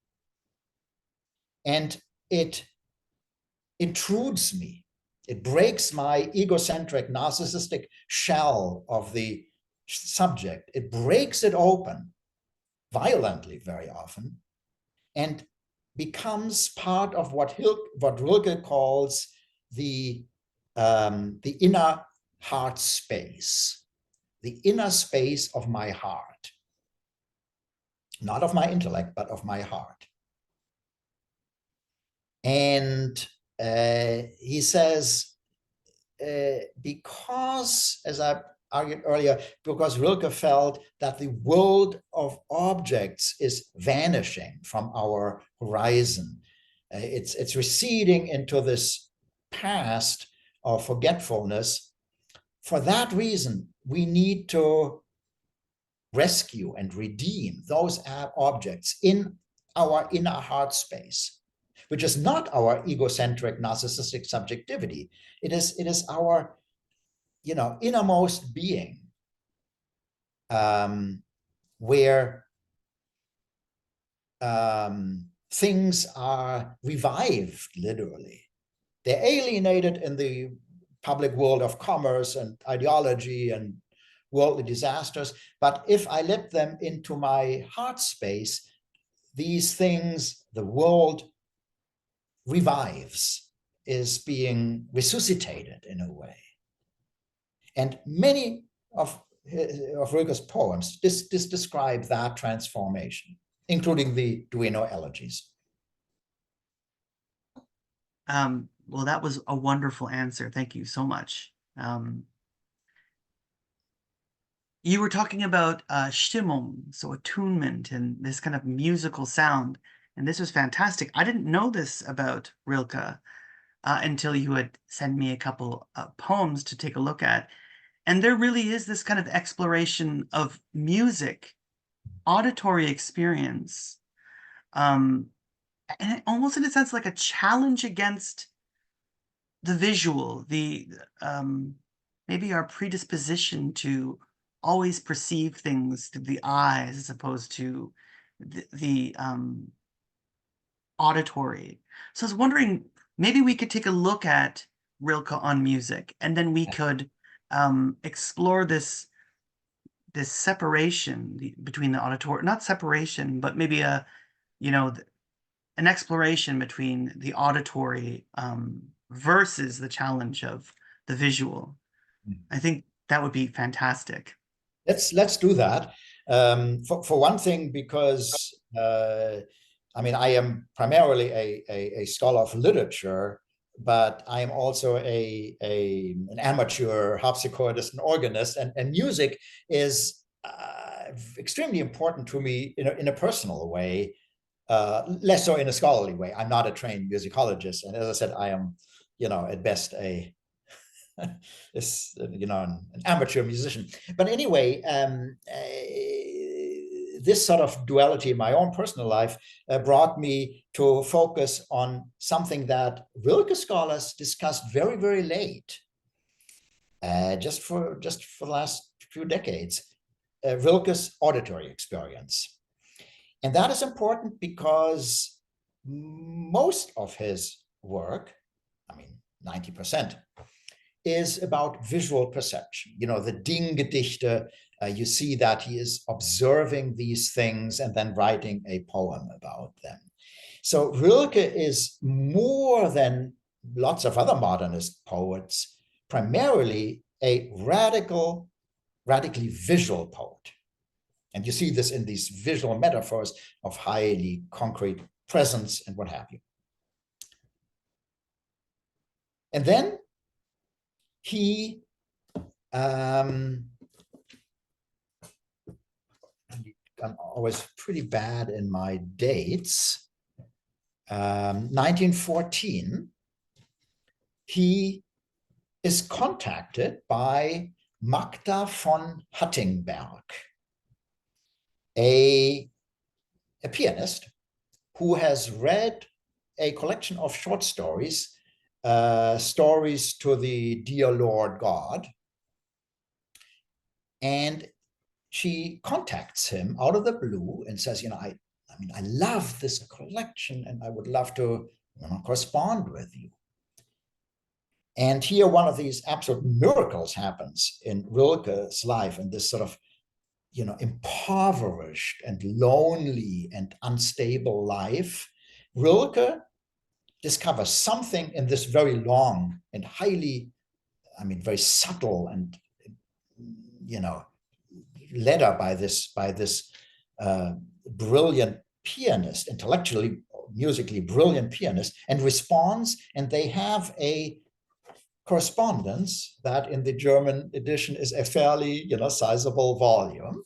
S2: and it intrudes me. It breaks my egocentric, narcissistic shell of the subject. It breaks it open violently very often and becomes part of what Rilke calls the inner heart space, the inner space of my heart. Not of my intellect, but of my heart. And he says, because, as I argued earlier, because Rilke felt that the world of objects is vanishing from our horizon. It's receding into this past of forgetfulness. For that reason, we need to rescue and redeem those objects in our inner heart space, which is not our egocentric, narcissistic subjectivity. It is our, innermost being, where things are revived, literally. They're alienated in the public world of commerce and ideology and worldly disasters. But if I let them into my heart space, these things, the world revives, is being resuscitated in a way. And many of Rilke's poems describe that transformation, including the Duino elegies.
S1: Well, that was a wonderful answer. Thank you so much. You were talking about Stimmung, so attunement and this kind of musical sound, and this was fantastic. I didn't know this about Rilke until you had sent me a couple poems to take a look at. And there really is this kind of exploration of music, auditory experience, and almost in a sense like a challenge against the visual, maybe our predisposition to always perceive things through the eyes as opposed to the auditory. So I was wondering, maybe we could take a look at Rilke on music, and then we could explore this separation between the auditory, not separation, but maybe an exploration between the auditory versus the challenge of the visual. I think that would be fantastic.
S2: Let's do that. For one thing, because I mean, I am primarily a scholar of literature, but I am also an amateur harpsichordist and organist, and music is extremely important to me in a personal way, less so in a scholarly way. I'm not a trained musicologist, and as I said, I am, at best an amateur musician. But anyway, this sort of duality in my own personal life brought me to focus on something that Rilke scholars discussed very, very late, just for the last few decades, Rilke's auditory experience. And that is important because most of his work, 90%, is about visual perception. The Dinggedichte, you see that he is observing these things and then writing a poem about them. So Rilke is more than lots of other modernist poets, primarily a radically visual poet. And you see this in these visual metaphors of highly concrete presence and what have you. And then he I'm always pretty bad in my dates. 1914, he is contacted by Magda von Hattingberg, a pianist who has read a collection of short stories, stories to the dear Lord God. And she contacts him out of the blue and says, I love this collection and I would love to correspond with you. And here one of these absolute miracles happens in Rilke's life, in this sort of, impoverished and lonely and unstable life. Rilke discovers something in this very long and highly, very subtle and, letter by this brilliant pianist, intellectually, musically brilliant pianist, and responds, and they have a correspondence that in the German edition is a fairly, sizable volume,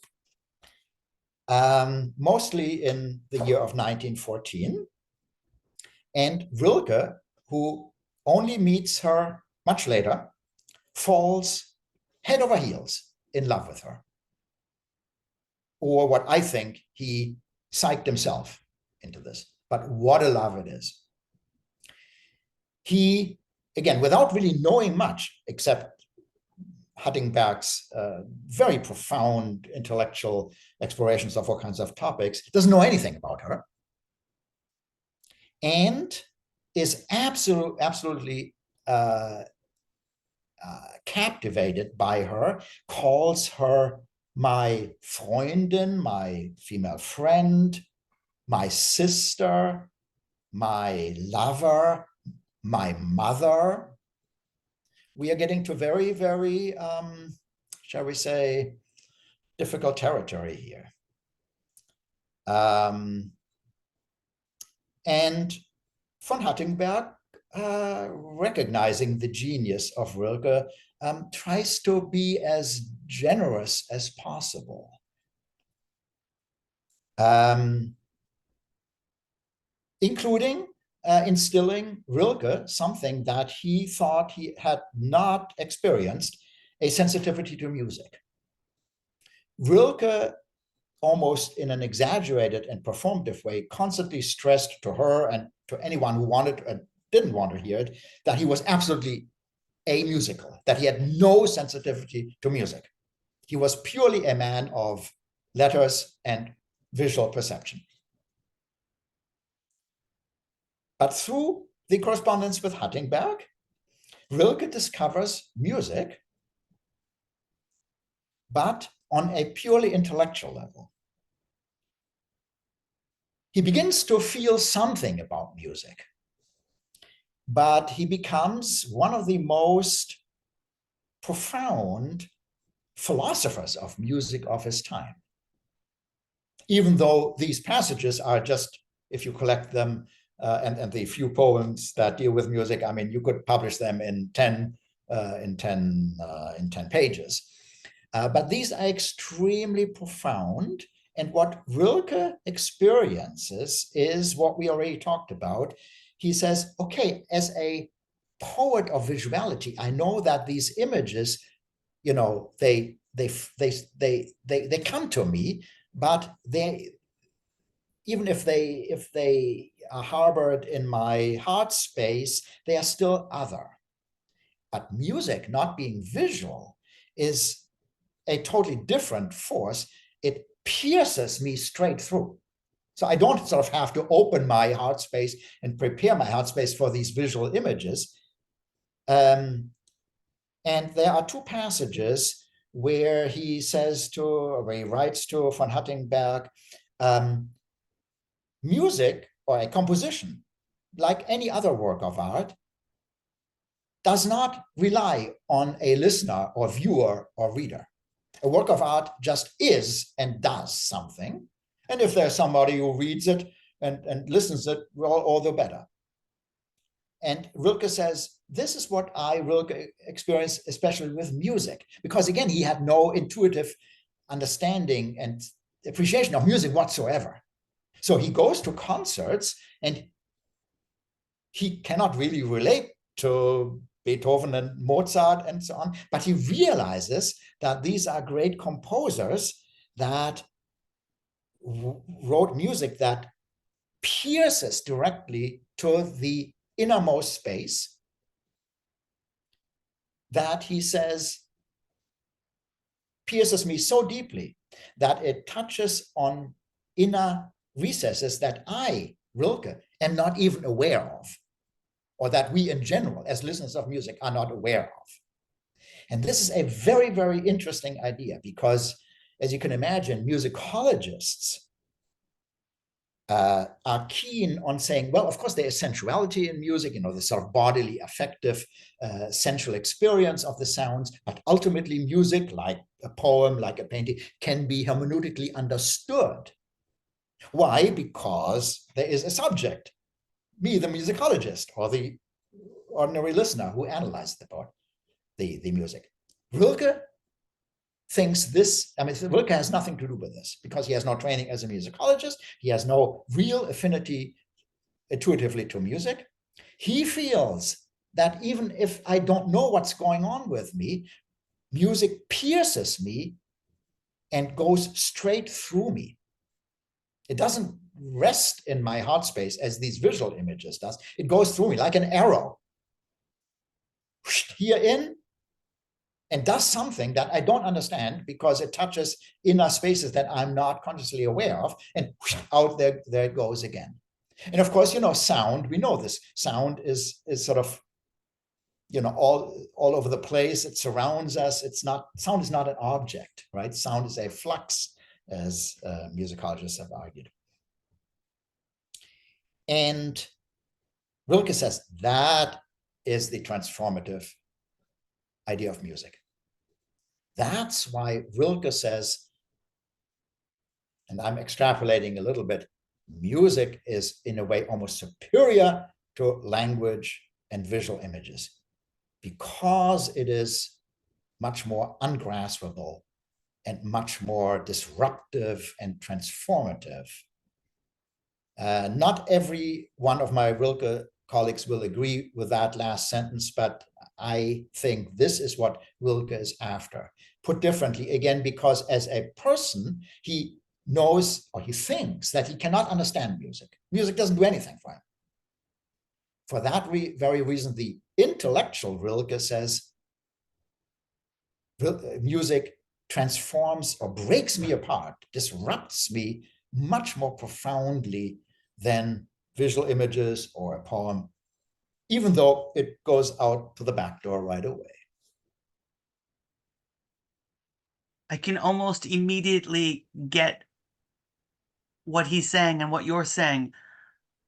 S2: mostly in the year of 1914. And Rilke, who only meets her much later, falls head over heels in love with her. Or what I think, he psyched himself into this. But what a love it is. He, again, without really knowing much, except Hattingberg's very profound intellectual explorations of all kinds of topics, doesn't know anything about her. and is absolutely captivated by her, calls her my Freundin, my female friend, my sister, my lover, my mother. We are getting to very, very, shall we say, difficult territory here. And von Hattingberg, recognizing the genius of Rilke, tries to be as generous as possible. Including instilling Rilke something that he thought he had not experienced, a sensitivity to music. Rilke, almost in an exaggerated and performative way, constantly stressed to her and to anyone who wanted and didn't want to hear it, that he was absolutely amusical, that he had no sensitivity to music. He was purely a man of letters and visual perception. But through the correspondence with Hattingberg, Rilke discovers music, but on a purely intellectual level. He begins to feel something about music, but he becomes one of the most profound philosophers of music of his time. Even though these passages are just, if you collect them, and the few poems that deal with music, I mean, you could publish them in 10 pages. But these are extremely profound. And what Rilke experiences is what we already talked about. He says, okay, as a poet of visuality, I know that these images, you know, they come to me, but even if they are harbored in my heart space, they are still other. But music, not being visual, is a totally different force. It pierces me straight through. So I don't sort of have to open my heart space and prepare my heart space for these visual images. And there are two passages where he says to, or he writes to von Hattingberg, music or a composition, like any other work of art, does not rely on a listener or viewer or reader. A work of art just is and does something. And if there's somebody who reads it and listens it, well, all the better. And Rilke says, this is what Rilke experienced, especially with music, because again, he had no intuitive understanding and appreciation of music whatsoever. So he goes to concerts and he cannot really relate to Beethoven and Mozart and so on, but he realizes that these are great composers that wrote music that pierces directly to the innermost space, that he says pierces me so deeply that it touches on inner recesses that I, Rilke, am not even aware of, or that we in general, as listeners of music, are not aware of. And this is a very, very interesting idea because, as you can imagine, musicologists are keen on saying, well, of course, there is sensuality in music, you know, the sort of bodily, affective, sensual experience of the sounds, but ultimately music, like a poem, like a painting, can be hermeneutically understood. Why? Because there is a subject, me, the musicologist, or the ordinary listener who analyzes the music. Rilke thinks this, I mean, Rilke has nothing to do with this because he has no training as a musicologist. He has no real affinity intuitively to music. He feels that even if I don't know what's going on with me, music pierces me and goes straight through me. It doesn't rest in my heart space as these visual images does. It goes through me like an arrow. Here in, and does something that I don't understand because it touches inner spaces that I'm not consciously aware of, and out there it goes again. And of course, sound, we know this. Sound is sort of, all over the place. It surrounds us. Sound is not an object, right? Sound is a flux, as musicologists have argued. And Rilke says that is the transformative idea of music. That's why Rilke says, and I'm extrapolating a little bit, music is in a way almost superior to language and visual images because it is much more ungraspable and much more disruptive and transformative. Not every one of my Rilke colleagues will agree with that last sentence, but I think this is what Rilke is after. Put differently, again, because as a person, he knows or he thinks that he cannot understand music. Music doesn't do anything for him. For that very reason, the intellectual Rilke says, music transforms or breaks me apart, disrupts me much more profoundly than visual images or a poem, even though it goes out to the back door right away.
S1: I can almost immediately get what he's saying and what you're saying.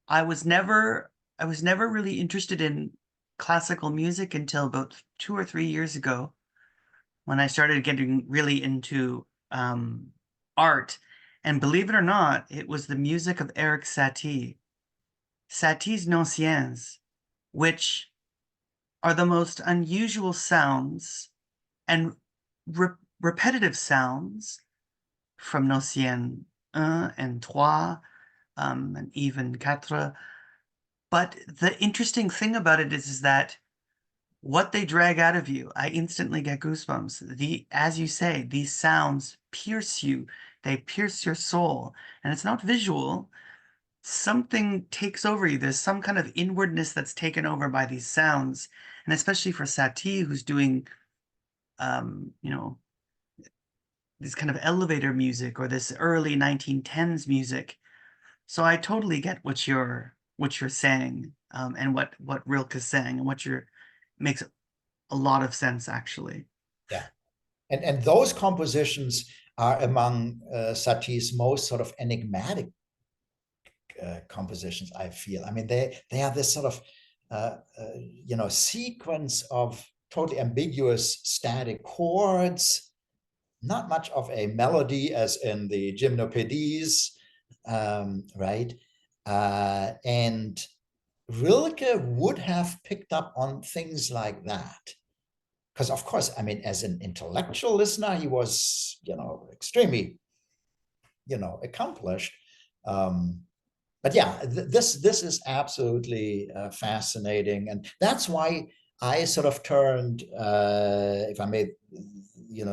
S1: I was never really interested in classical music until about 2 or 3 years ago, when I started getting really into art. And believe it or not, it was the music of Eric Satie's Nonciens, which are the most unusual sounds and repetitive sounds from Nocien 1 and 3, and even 4. But the interesting thing about it is that what they drag out of you, I instantly get goosebumps. As you say, these sounds pierce you. They pierce your soul. And it's not visual. Something takes over you. There's some kind of inwardness that's taken over by these sounds. And especially for Satie, who's doing, this kind of elevator music or this early 1910s music. So I totally get what you're saying, and what Rilke's saying, and makes a lot of sense, actually.
S2: Yeah, and those compositions are among Satie's most sort of enigmatic compositions, I feel. I mean, they are this sort of sequence of totally ambiguous static chords, not much of a melody as in the gymnopedies, right? And Rilke would have picked up on things like that. Because, of course, I mean, as an intellectual listener, he was, extremely, accomplished. But yeah, this is absolutely fascinating. And that's why I sort of turned, if I may,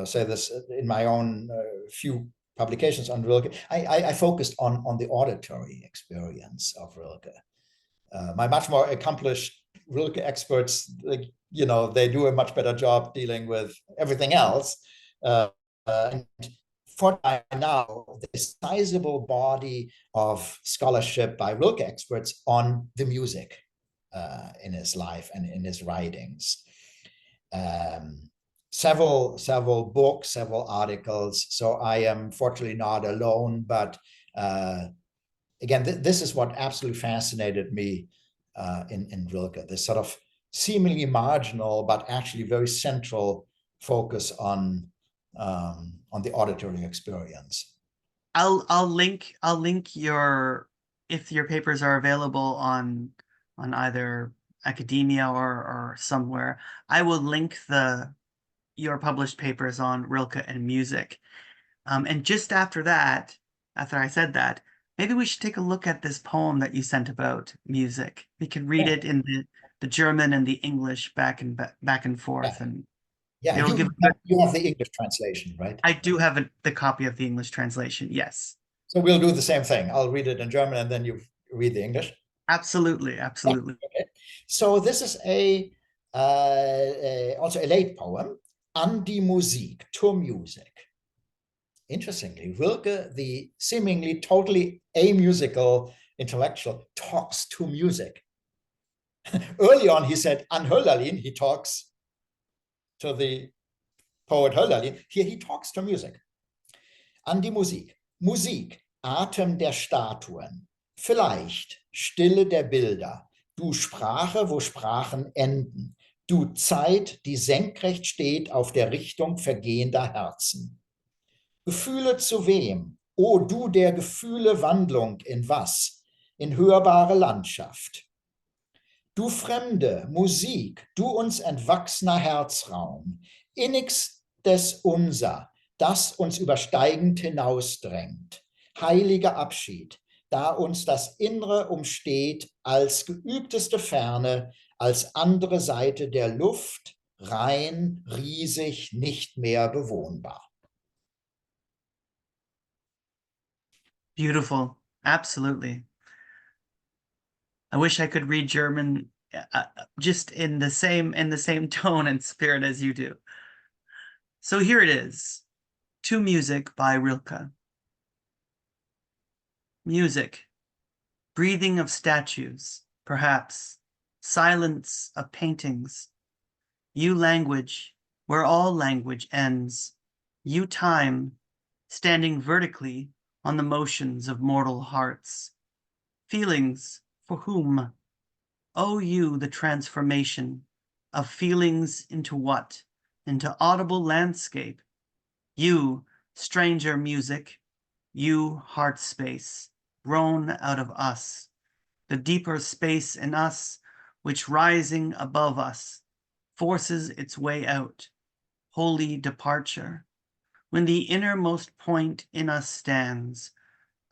S2: say this in my own few publications on Rilke, I focused on the auditory experience of Rilke. My much more accomplished Rilke experts, they do a much better job dealing with everything else. And for now, the sizable body of scholarship by Rilke experts on the music in his life and in his writings. Several books, several articles. So I am fortunately not alone, but again, this is what absolutely fascinated me in Rilke, this sort of seemingly marginal, but actually very central focus on the auditory experience.
S1: I'll link if your papers are available on either academia or somewhere. I will link your published papers on Rilke and music. And just after I said that, maybe we should take a look at this poem that you sent about music. We could read it in the German and the English back and forth, and it'll give.
S2: You have the English translation, right?
S1: I do have the copy of the English translation. Yes.
S2: So we'll do the same thing. I'll read it in German, and then you read the English.
S1: Absolutely.
S2: Okay. So this is also a late poem, An die Musik, to music. Interestingly, Rilke, the seemingly totally amusical intellectual, talks to music. Early on, he said, an Hölderlin, he talks to the poet Hölderlin. Here he talks to music. An die Musik. Musik, Atem der Statuen. Vielleicht Stille der Bilder. Du Sprache, wo Sprachen enden. Du Zeit, die senkrecht steht auf der Richtung vergehender Herzen. Gefühle zu wem? O du der Gefühle Wandlung in was? In hörbare Landschaft. Du fremde Musik, du uns entwachsener Herzraum, innigstes Unser, das uns übersteigend hinausdrängt. Heiliger Abschied, da uns das Innere umsteht als geübteste Ferne, als andere Seite der Luft, rein, riesig, nicht mehr bewohnbar.
S1: Beautiful. Absolutely. I wish I could read German just in the same tone and spirit as you do. So here it is, To Music by Rilke. Music, breathing of statues, perhaps, silence of paintings. You language, where all language ends. You time, standing vertically on the motions of mortal hearts. Feelings, for whom? O you, the transformation of feelings into what? Into audible landscape. You, stranger music, you, heart space, grown out of us, the deeper space in us, which rising above us, forces its way out, holy departure, when the innermost point in us stands,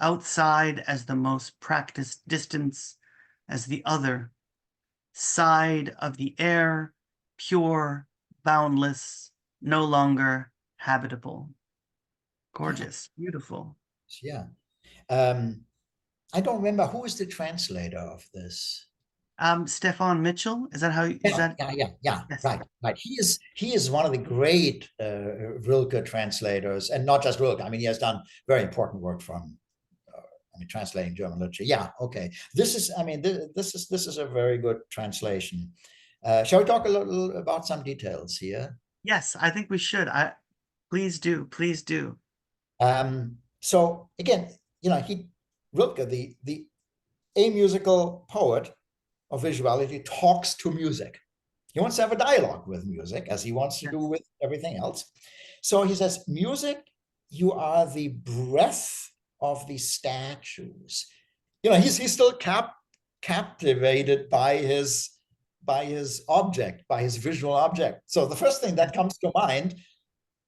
S1: outside as the most practiced distance, as the other, side of the air, pure, boundless, no longer habitable. Gorgeous, beautiful.
S2: Yeah. I don't remember who is the translator of this.
S1: Stefan Mitchell, is that how is that?
S2: Yeah,
S1: Yes.
S2: right. He is one of the great Rilke translators, and not just Rilke. I mean, he has done very important work from translating German literature. Yeah, okay. This is a very good translation. Shall we talk a little about some details here?
S1: Yes, I think we should. Please do.
S2: So again, Rilke, the amusical poet of visuality, talks to music. He wants to have a dialogue with music, as he wants to do with everything else. So he says, music, you are the breath of the statues. He's still captivated by his object, by his visual object. So the first thing that comes to mind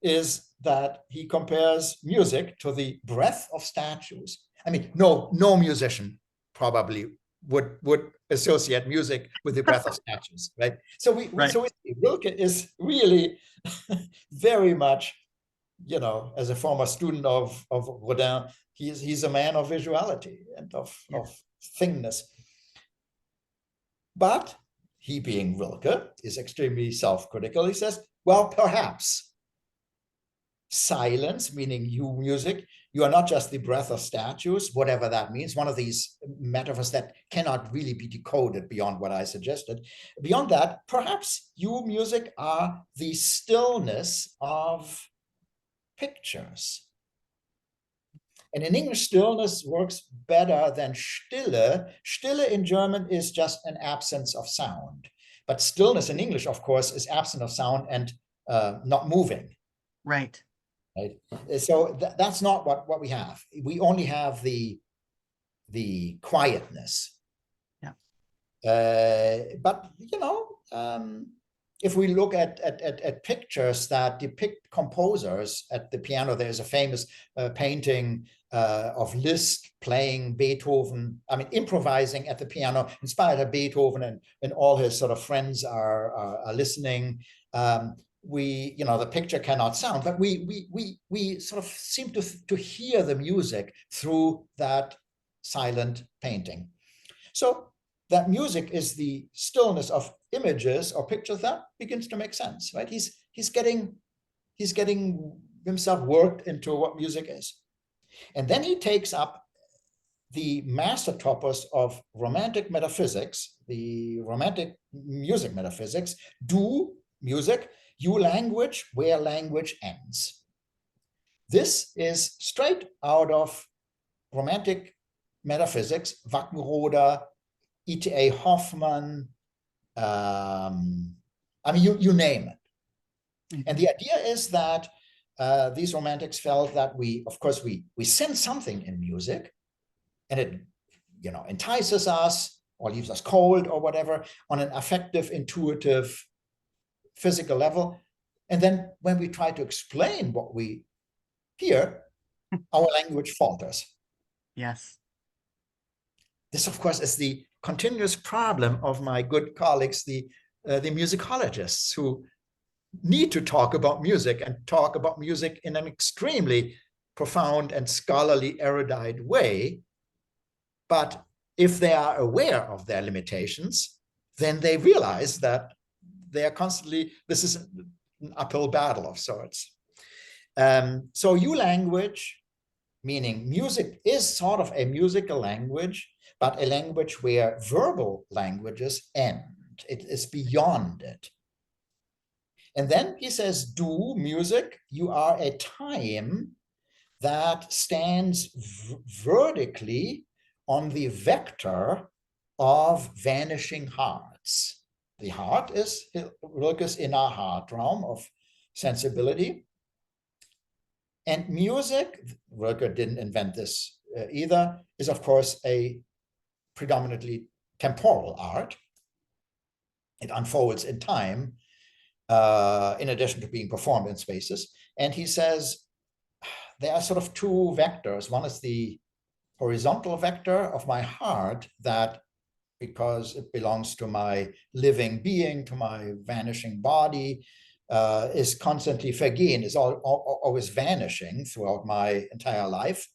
S2: is that he compares music to the breath of statues. I mean, no musician probably would associate music with the breath of statues, right? So Rilke is really very much, as a former student of Rodin, he's a man of visuality and of thingness. But he, being Rilke, is extremely self-critical. He says, well, perhaps silence, meaning you, music, you are not just the breath of statues, whatever that means, one of these metaphors that cannot really be decoded beyond what I suggested. Beyond that, perhaps you, music, are the stillness of pictures. And in English, stillness works better than Stille. Stille in German is just an absence of sound. But stillness in English, of course, is absence of sound and not moving.
S1: Right.
S2: So that's not what we have. We only have the quietness.
S1: Yeah.
S2: But if we look at pictures that depict composers at the piano, there's a famous painting of Liszt playing Beethoven, improvising at the piano, inspired by Beethoven, and all his sort of friends are listening. The picture cannot sound, but we sort of seem to hear the music through that silent painting. So that music is the stillness of images or pictures. That begins to make sense, right? He's getting himself worked into what music is. And then he takes up the master topos of romantic metaphysics, the romantic music metaphysics, do music, you language, where language ends. This is straight out of romantic metaphysics, Wackenroder, E.T.A. Hoffmann, I mean, you name it. And the idea is that these romantics felt that of course, we sense something in music, and it, entices us or leaves us cold or whatever on an affective, intuitive, physical level. And then when we try to explain what we hear, our language falters.
S1: Yes.
S2: This, of course, is the continuous problem of my good colleagues, the musicologists, who need to talk about music and talk about music in an extremely profound and scholarly, erudite way. But if they are aware of their limitations, then they realize that they are constantly, this is an uphill battle of sorts. So language, meaning music is sort of a musical language, but a language where verbal languages end. It is beyond it. And then he says, do music, you are a time that stands vertically on the vector of vanishing hearts. The heart is Rilke's inner heart realm of sensibility. And music, Rilke didn't invent this either, is of course a predominantly temporal art. It unfolds in time, in addition to being performed in spaces. And he says there are sort of two vectors. One is the horizontal vector of my heart, that because it belongs to my living being, to my vanishing body, is constantly vergehen, is always vanishing throughout my entire life.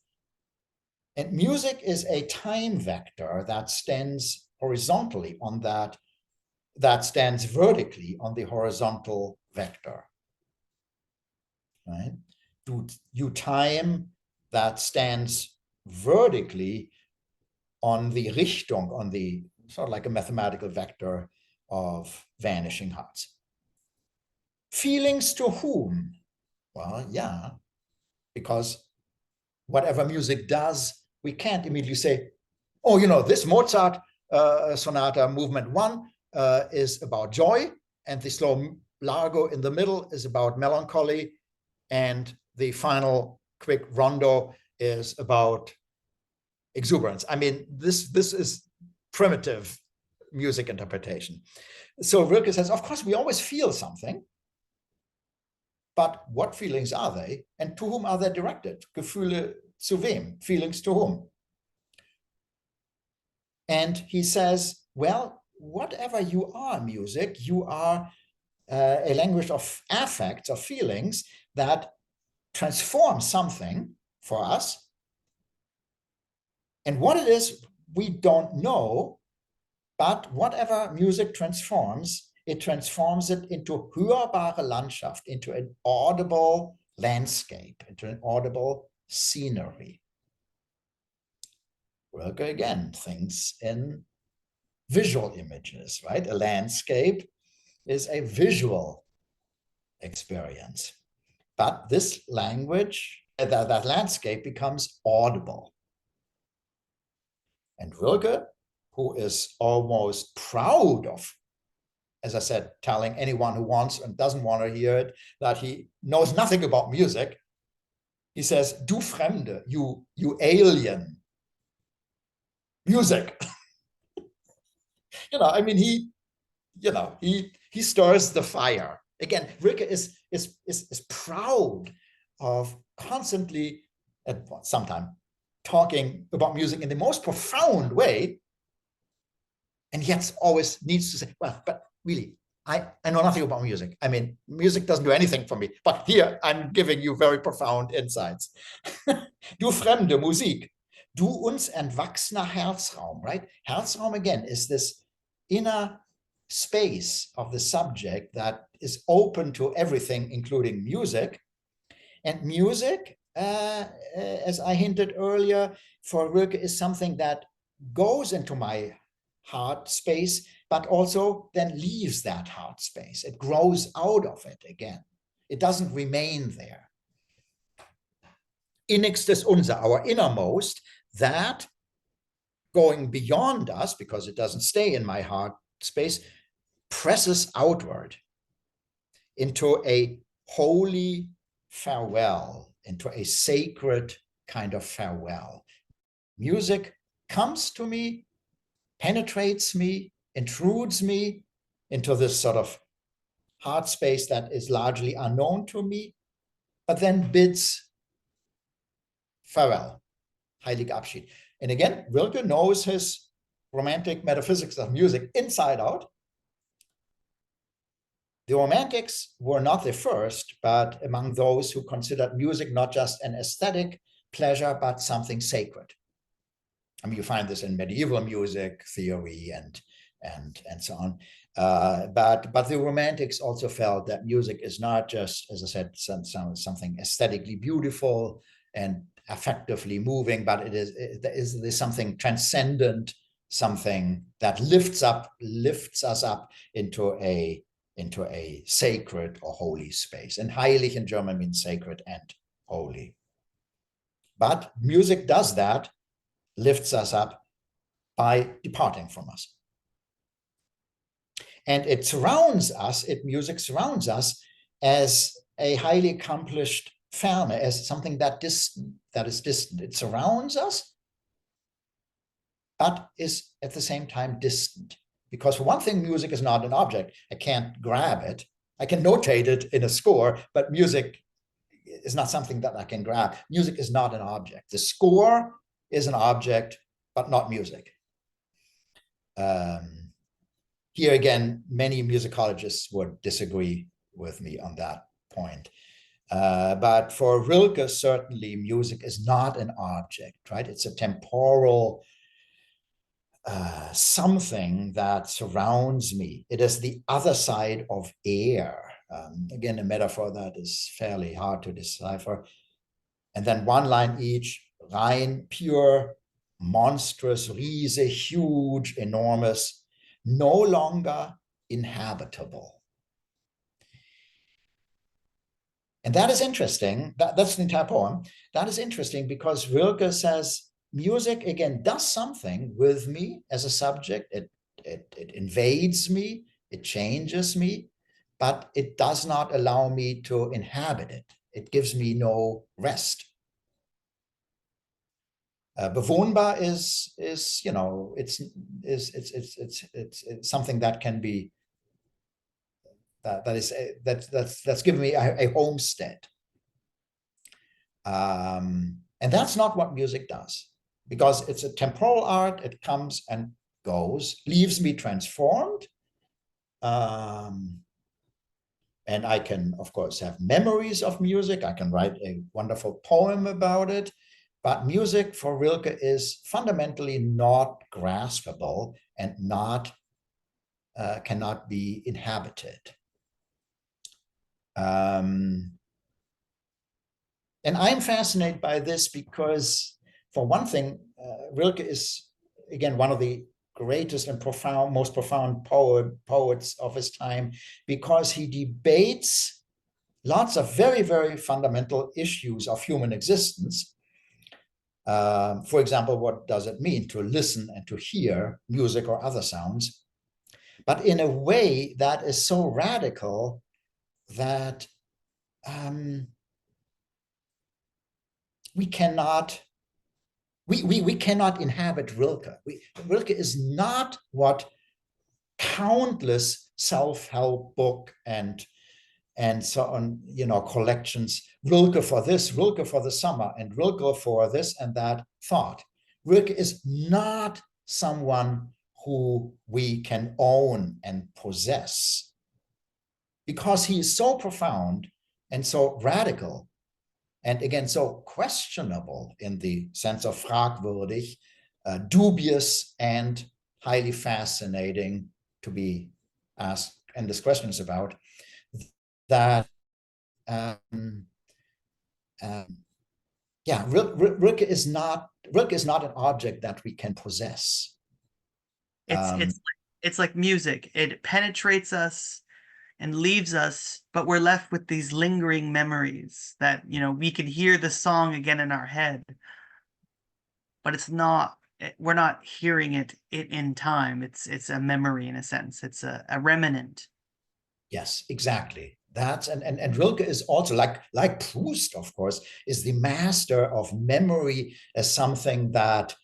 S2: And music is a time vector that stands horizontally on that stands vertically on the horizontal vector, right? You time that stands vertically on the Richtung, on the sort of like a mathematical vector of vanishing hearts. Feelings to whom? Well, yeah, because whatever music does, we can't immediately say, oh, this Mozart sonata movement 1 is about joy, and the slow largo in the middle is about melancholy, and the final quick rondo is about exuberance. I mean, this is primitive music interpretation. So Rilke says, of course, we always feel something, but what feelings are they, and to whom are they directed? Gefühle zu wem? Feelings to whom? And he says, well, whatever you are, music, you are a language of affects, of feelings that transform something for us. And what it is, we don't know, but whatever music transforms, it transforms it into hörbare Landschaft, into an audible landscape, into an audible scenery. Rilke again thinks in visual images, right? A landscape is a visual experience. But this language, that landscape becomes audible. And Rilke, who is almost proud of, as I said, telling anyone who wants and doesn't want to hear it, that he knows nothing about music, he says, du Fremde, you alien, music. I mean, he stirs the fire. Again, Rilke is proud of constantly, sometimes, talking about music in the most profound way, and yet always needs to say, well, but really, I know nothing about music. I mean, music doesn't do anything for me, but here I'm giving you very profound insights. Du fremde Musik, du uns entwachsener Herzraum, right? Herzraum, again, is this inner space of the subject that is open to everything, including music. And music as I hinted earlier, for Rilke is something that goes into my heart space, but also then leaves that heart space. It grows out of it again. It doesn't remain there. Innigstes Unser, our innermost, that going beyond us, because it doesn't stay in my heart space, presses outward into a holy farewell, into a sacred kind of farewell. Music comes to me, penetrates me, intrudes me into this sort of heart space that is largely unknown to me, but then bids farewell, heilig Abschied. And again, Rilke knows his romantic metaphysics of music inside out. The Romantics were not the first, but among those who considered music not just an aesthetic pleasure, but something sacred. I mean, you find this in medieval music theory and so on. But the Romantics also felt that music is not just, as I said, something aesthetically beautiful and affectively moving, but there's something transcendent, something that lifts us up into a sacred or holy space. And heilig in German means sacred and holy. But music does that, lifts us up by departing from us. And it surrounds us, music surrounds us as a highly accomplished farness, as something that is distant. It surrounds us, but is at the same time distant. Because for one thing, music is not an object. I can't grab it. I can notate it in a score, but music is not something that I can grab. Music is not an object. The score is an object, but not music. Here again, many musicologists would disagree with me on that point. But for Rilke, certainly music is not an object, right? It's a temporal something that surrounds me. It is the other side of air. Again, a metaphor that is fairly hard to decipher. And then one line each, rein, pure, monstrous, riese, huge, enormous, no longer inhabitable. And that is interesting. That's the entire poem. That is interesting because Rilke says music, again, does something with me as a subject. It invades me, it changes me, but it does not allow me to inhabit it. It gives me no rest. Bewohnbar is you know, it's something that can be that's given me a homestead. And that's not what music does, because it's a temporal art. It comes and goes, leaves me transformed. And I can, of course, have memories of music. I can write a wonderful poem about it. But music for Rilke is fundamentally not graspable and cannot be inhabited. And I'm fascinated by this because, for one thing, Rilke is, again, one of the greatest and most profound poets of his time, because he debates lots of very, very fundamental issues of human existence. For example, what does it mean to listen and to hear music or other sounds? But in a way that is so radical that we cannot inhabit Rilke. Rilke is not what countless self-help book and so on, collections, Rilke for this, Rilke for the summer, and Rilke for this and that thought. Rilke is not someone who we can own and possess, because he is so profound and so radical, and again, so questionable in the sense of fragwürdig, dubious, and highly fascinating to be asked endless questions about, that yeah, Rilke is not an object that we can possess.
S1: It's
S2: Um,
S1: it's it's like music. It penetrates us and leaves us, but we're left with these lingering memories that, we can hear the song again in our head, but we're not hearing it in time. It's a memory in a sense. It's a remnant.
S2: yes, exactly. That's and Rilke is also like Proust, of course, is the master of memory as something that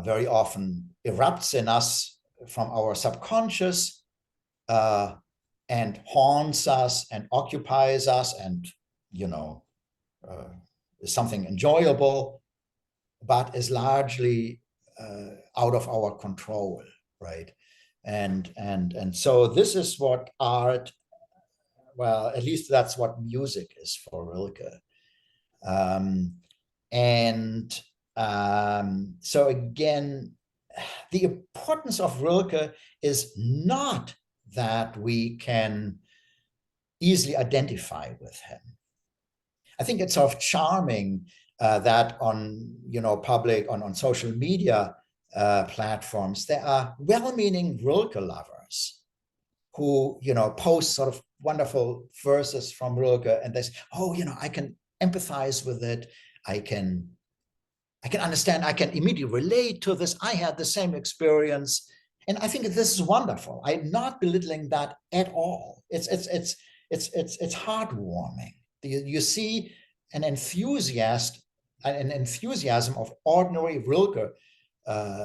S2: very often erupts in us from our subconscious uh, and haunts us and occupies us and you know uh, is something enjoyable, but is largely out of our control, right? And so this is what art, well, at least that's what music is for Rilke. Um, and so again, the importance of Rilke is not that we can easily identify with him. I think it's sort of charming that on public on social media platforms there are well-meaning Rilke lovers who post sort of wonderful verses from Rilke, and they say, oh, I can empathize with it. I can understand. I can immediately relate to this. I had the same experience, and I think this is wonderful. I'm not belittling that at all. It's heartwarming. You see an enthusiasm of ordinary Rilke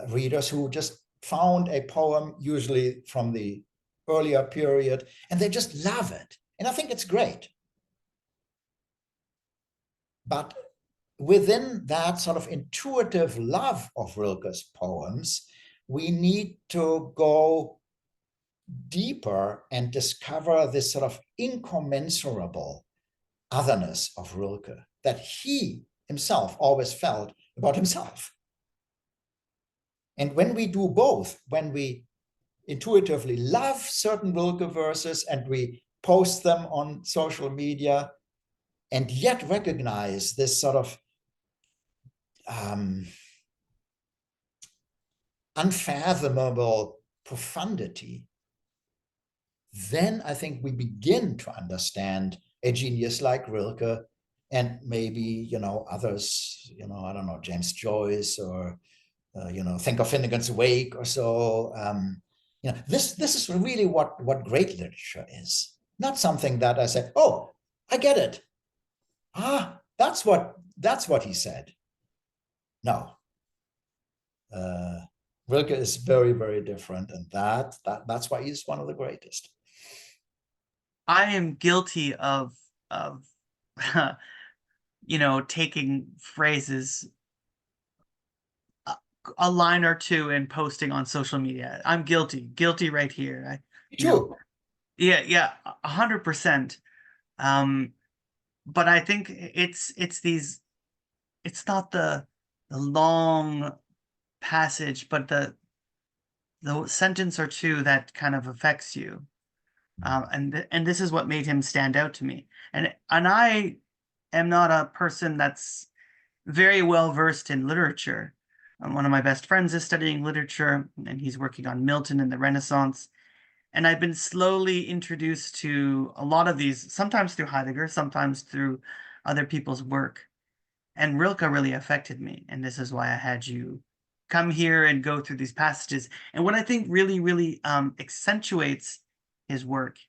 S2: readers who just found a poem, usually from the earlier period, and they just love it. And I think it's great. But within that sort of intuitive love of Rilke's poems, we need to go deeper and discover this sort of incommensurable otherness of Rilke that he himself always felt about himself. And when we do both, when we intuitively love certain Rilke verses and we post them on social media, and yet recognize this sort of unfathomable profundity, then I think we begin to understand a genius like Rilke and maybe, others, I don't know, James Joyce or, think of Finnegan's Wake or so. This is really what great literature is. Not something that I say, oh, I get it. That's what he said. No. Rilke is very, very different, and that's why he's one of the greatest.
S1: I am guilty of taking phrases, a line or two, and posting on social media. I'm guilty right here.
S2: Me too.
S1: Yeah, 100%. But I think it's not the long passage, but the sentence or two that kind of affects you. And this is what made him stand out to me. And I am not a person that's very well versed in literature. One of my best friends is studying literature, and he's working on Milton and the Renaissance. And I've been slowly introduced to a lot of these, sometimes through Heidegger, sometimes through other people's work. And Rilke really affected me. And this is why I had you come here and go through these passages. And what I think really, really accentuates his work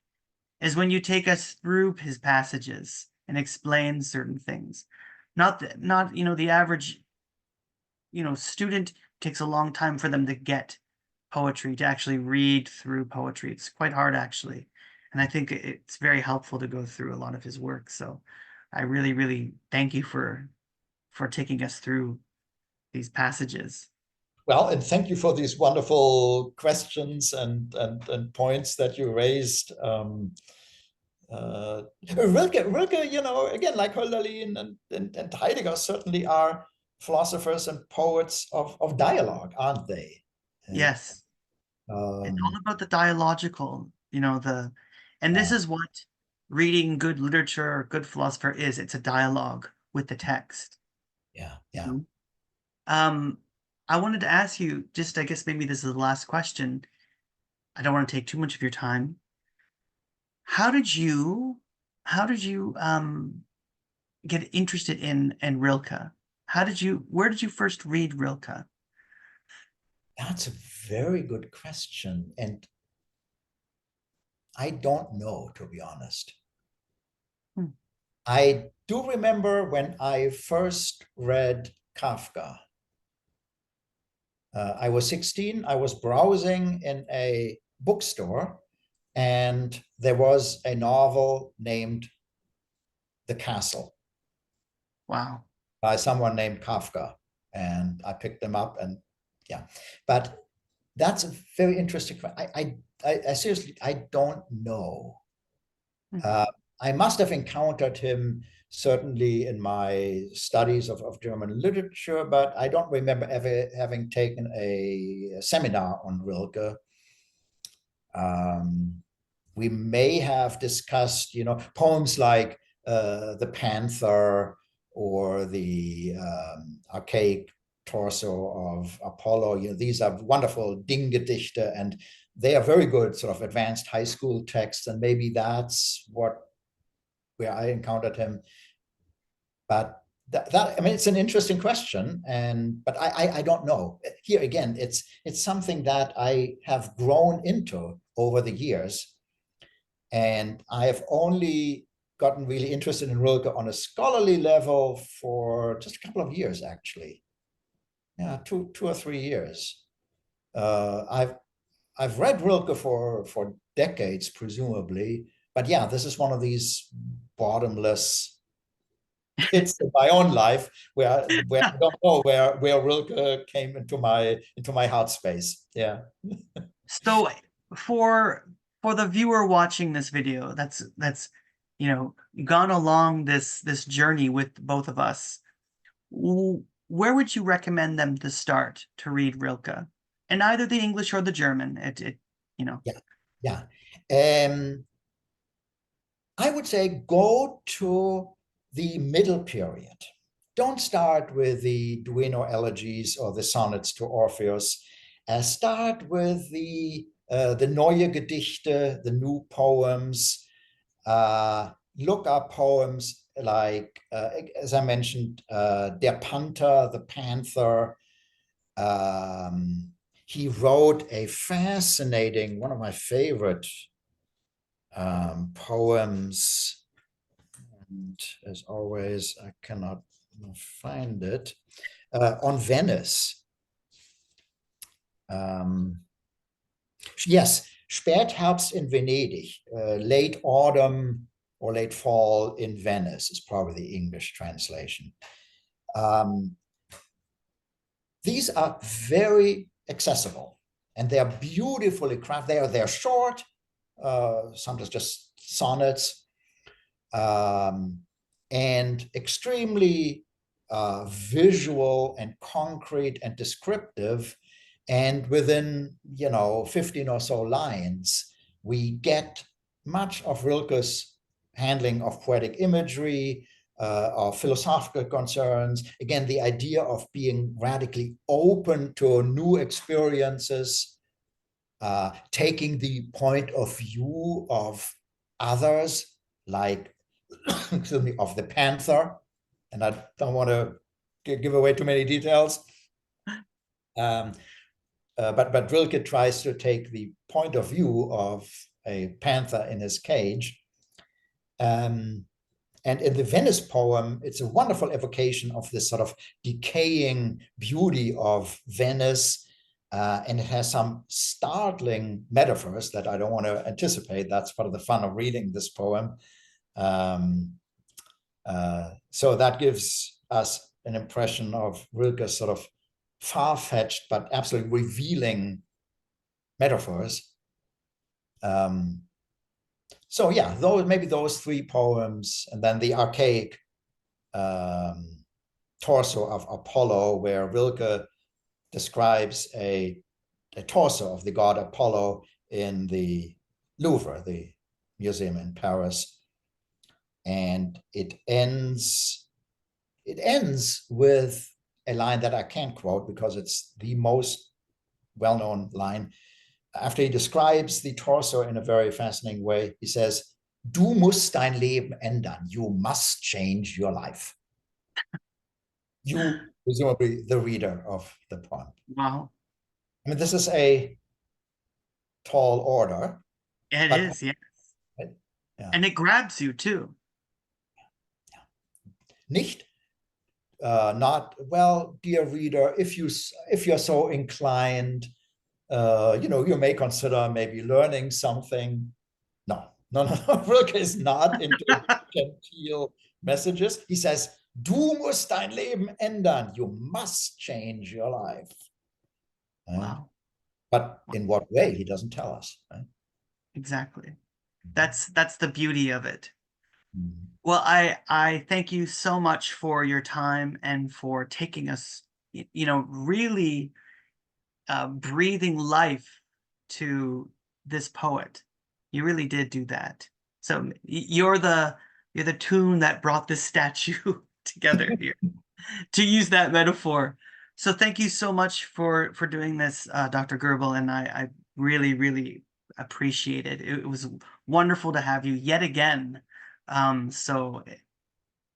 S1: is when you take us through his passages and explain certain things. Not the average student takes a long time for them to get poetry, to actually read through poetry. It's quite hard, actually. And I think it's very helpful to go through a lot of his work. So I really, really thank you for taking us through these passages.
S2: Well, and thank you for these wonderful questions and points that you raised. Rilke, again, like Hölderlin and Heidegger, certainly are philosophers and poets of dialogue, aren't they?
S1: Yes. It's all about the dialogical, and this is what reading good literature or good philosopher is. It's a dialogue with the text.
S2: Yeah, yeah.
S1: Mhm. I wanted to ask you, just I guess maybe this is the last question. I don't want to take too much of your time. How did you how did you get interested in Rilke? Where did you first read Rilke?
S2: That's a very good question. And I don't know, to be honest.
S1: Hmm.
S2: I do remember when I first read Kafka. I was 16. I was browsing in a bookstore, and there was a novel named The Castle
S1: Wow.
S2: by someone named Kafka. And I picked them up, and yeah. But that's a very interesting. I seriously, I don't know.
S1: Hmm.
S2: Uh, I must have encountered him certainly in my studies of German literature, but I don't remember ever having taken a seminar on Rilke. We may have discussed, poems like The Panther or the archaic torso of Apollo. These are wonderful Dinggedichte, and they are very good sort of advanced high school texts, and maybe that's where I encountered him. But I mean, it's an interesting question, but I don't know. Here again, it's something that I have grown into over the years, and I have only gotten really interested in Rilke on a scholarly level for just a couple of years, actually. Yeah, 2 or 3 years. I've read Rilke for decades, presumably, but yeah, this is one of these bottomless pits in my own life where I don't know where Rilke came into my heart space. Yeah.
S1: So for the viewer watching this video, that's gone along this journey with both of us. Where would you recommend them to start to read Rilke? In either the English or the German.
S2: Yeah, yeah. I would say go to the middle period. Don't start with the Duino elegies or the sonnets to Orpheus. Start with the Neue Gedichte, the new poems. Look up poems like, as I mentioned, Der Panther, the Panther. He wrote a fascinating, one of my favorite poems. And as always, I cannot find it. On Venice. Yes, Spätherbst in Venedig, late autumn or late fall in Venice is probably the English translation. These are very accessible, and they are beautifully crafted. They're short, sometimes just sonnets, and extremely visual and concrete and descriptive. And within 15 or so lines, we get much of Rilke's handling of poetic imagery, of philosophical concerns. Again, the idea of being radically open to new experiences, taking the point of view of others, like, excuse me, of the Panther. And I don't want to give away too many details. But Rilke tries to take the point of view of a panther in his cage. And in the Venice poem, it's a wonderful evocation of this sort of decaying beauty of Venice. And it has some startling metaphors that I don't want to anticipate. That's part of the fun of reading this poem. So that gives us an impression of Rilke's sort of far-fetched but absolutely revealing metaphors. So yeah, maybe those three poems, and then the archaic torso of Apollo, where Rilke describes a torso of the god Apollo in the Louvre, the museum in Paris. And it ends it ends with a line that I can't quote because it's the most well-known line. After he describes the torso in a very fascinating way, he says, "Du musst dein Leben ändern. You must change your life." You, presumably the reader of the poem.
S1: Wow.
S2: I mean, this is a tall order.
S1: It
S2: but
S1: is, yes.
S2: yeah.
S1: And it grabs you too.
S2: Nicht, not, well, dear reader, if you're so inclined, you may consider maybe learning something. No. Rilke is not into genteel messages. He says, "Du musst dein Leben ändern. You must change your life."
S1: Wow.
S2: But in what way? He doesn't tell us. Right?
S1: Exactly. That's the beauty of it.
S2: Mm-hmm.
S1: Well, I thank you so much for your time and for taking us, really breathing life to this poet. You really did do that. So you're the tune that brought this statue together here, to use that metaphor. So thank you so much for doing this, Dr. Goebel, and I really, really appreciate it. It was wonderful to have you yet again. So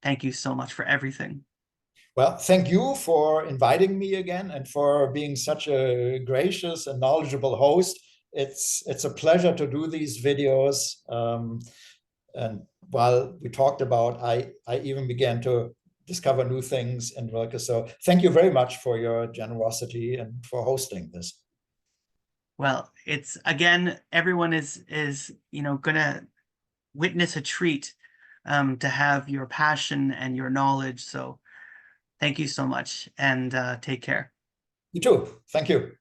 S1: thank you so much for everything.
S2: Well, thank you for inviting me again and for being such a gracious and knowledgeable host. It's a pleasure to do these videos. And while we talked about, I even began to discover new things in Rilke. So thank you very much for your generosity and for hosting this.
S1: Well, it's again, everyone is gonna witness a treat to have your passion and your knowledge. So thank you so much, and take care.
S2: You too. Thank you.